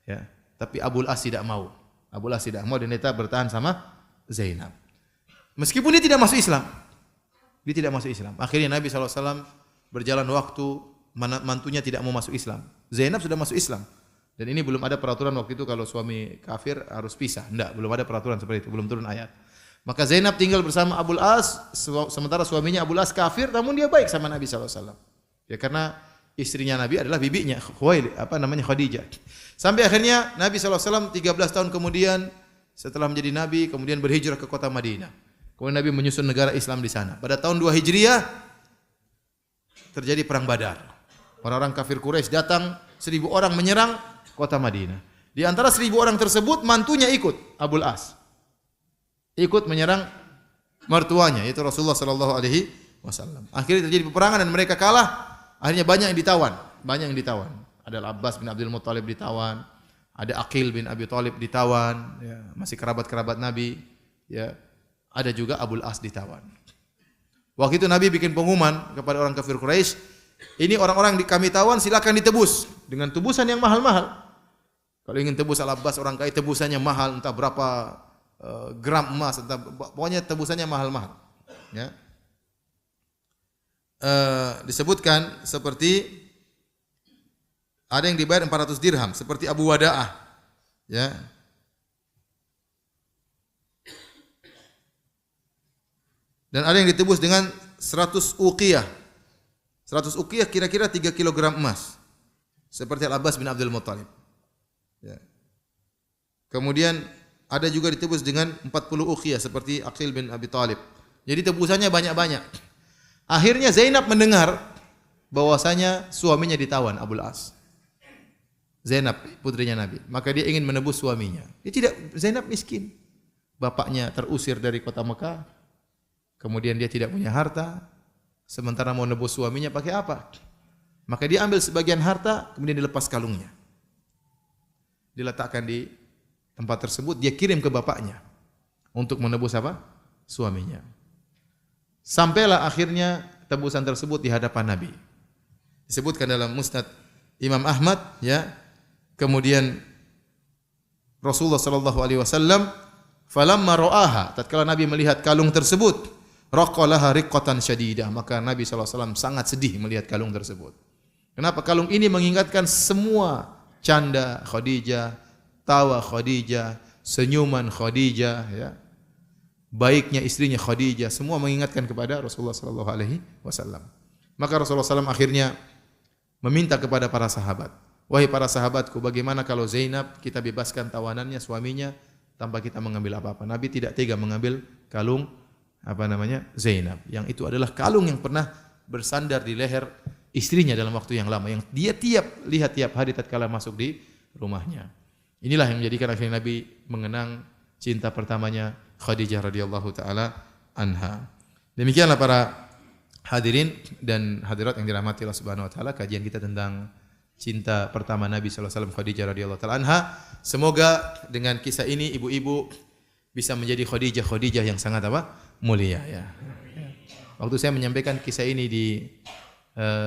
Ya. Tapi Abu As tidak mau. Abu As tidak mau dan dia bertahan sama Zainab. Meskipun dia tidak masuk Islam. Dia tidak masuk Islam. Akhirnya Nabi SAW berjalan waktu, mantunya tidak mau masuk Islam. Zainab sudah masuk Islam. Dan ini belum ada peraturan waktu itu kalau suami kafir harus pisah. Tidak, belum ada peraturan seperti itu. Belum turun ayat. Maka Zainab tinggal bersama Abu As, sementara suaminya Abu As kafir, namun dia baik sama Nabi SAW. Ya, karena istrinya Nabi adalah bibinya Khadijah. Sampai akhirnya Nabi SAW 13 tahun kemudian setelah menjadi Nabi kemudian berhijrah ke kota Madinah. Kemudian Nabi menyusun negara Islam di sana. Pada tahun 2 Hijriah terjadi perang Badar. Orang-orang kafir Quraisy datang 1.000 orang menyerang kota Madinah. Di antara 1.000 orang tersebut mantunya ikut, Abul As. Ikut menyerang mertuanya yaitu Rasulullah sallallahu alaihi wasallam. Akhirnya terjadi peperangan dan mereka kalah. Akhirnya banyak yang ditawan. Ada Al-Abbas bin Abdul Muttalib ditawan, ada Aqil bin Abi Thalib ditawan, ya, masih kerabat-kerabat Nabi, ya. Ada juga Abul As ditawan. Waktu itu Nabi bikin pengumuman kepada orang kafir Quraisy, ini orang-orang kami tawan silakan ditebus dengan tebusan yang mahal-mahal. Kalau ingin tebus Al-Abbas orang kaya tebusannya mahal, entah berapa gram emas, entah pokoknya tebusannya mahal-mahal. Ya. Disebutkan seperti ada yang dibayar 400 dirham seperti Abu Wada'ah, ya. Dan ada yang ditebus dengan 100 uqiyah. 100 uqiyah kira-kira 3 kg emas. Seperti Al-Abbas bin Abdul Muttalib. Ya. Kemudian ada juga ditebus dengan 40 uqiyah seperti Aqil bin Abi Thalib. Jadi tebusannya banyak-banyak. Akhirnya Zainab mendengar bahwasanya suaminya ditawan, Abul As. Zainab putrinya Nabi. Maka dia ingin menebus suaminya. Zainab miskin. Bapaknya terusir dari kota Mekah. Kemudian dia tidak punya harta. Sementara mau nebus suaminya pakai apa? Maka dia ambil sebagian harta, kemudian dilepas kalungnya. Diletakkan di tempat tersebut, dia kirim ke bapaknya untuk menebus apa? Suaminya. Sampailah akhirnya tebusan tersebut di hadapan Nabi. Disebutkan dalam Musnad Imam Ahmad, ya. Kemudian Rasulullah sallallahu alaihi wasallam falamma ra'aha, tatkala Nabi melihat kalung tersebut, raqalaha riqqatan syadidah, maka Nabi sallallahu alaihi wasallam sangat sedih melihat kalung tersebut. Kenapa? Kalung ini mengingatkan semua canda Khadijah, tawa Khadijah, senyuman Khadijah, ya. Baiknya istrinya Khadijah, semua mengingatkan kepada Rasulullah sallallahu alaihi wasallam. Maka Rasulullah SAW akhirnya meminta kepada para sahabat, wahai para sahabatku, bagaimana kalau Zainab kita bebaskan tawanannya, suaminya, tanpa kita mengambil apa-apa. Nabi tidak tega mengambil kalung Zainab, yang itu adalah kalung yang pernah bersandar di leher istrinya dalam waktu yang lama, yang dia lihat tiap hari tatkala masuk di rumahnya. Inilah yang menjadikan akhirnya Nabi mengenang cinta pertamanya Khadijah radhiyallahu taala anha. Demikianlah para hadirin dan hadirat yang dirahmati Allah Subhanahu wa taala, kajian kita tentang cinta pertama Nabi sallallahu alaihi wasallam Khadijah radhiyallahu taala anha. Semoga dengan kisah ini ibu-ibu bisa menjadi Khadijah yang sangat mulia, ya. Waktu saya menyampaikan kisah ini di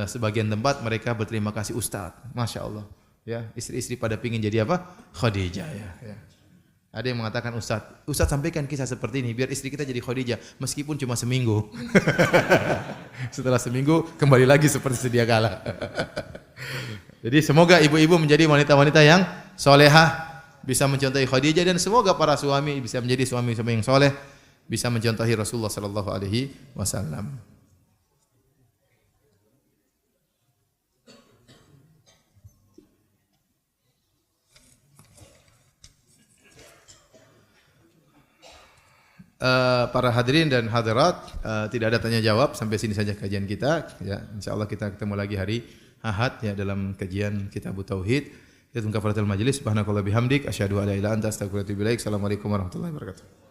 sebagian tempat, mereka berterima kasih, Ustaz, Masya Allah, ya, istri-istri pada pingin jadi Khadijah, ya. Ada yang mengatakan, Ustaz sampaikan kisah seperti ini biar istri kita jadi Khadijah meskipun cuma seminggu. Setelah seminggu kembali lagi seperti sedia kala. Jadi semoga ibu-ibu menjadi wanita-wanita yang solehah, bisa mencontohi Khadijah, dan semoga para suami bisa menjadi suami-suami yang soleh, bisa mencontohi Rasulullah sallallahu alaihi wasallam. Para hadirin dan hadirat, tidak ada tanya jawab, sampai sini saja kajian kita, ya. Insyaallah kita ketemu lagi hari Ahad, ya, dalam kajian Kitab Tauhid. Kita tunggu kafaratul majlis. Subhanakallah bihamdik asyhadu an la ilaha illa anta astaghfiruka wa atubu ilaik. Assalamualaikum warahmatullahi wabarakatuh.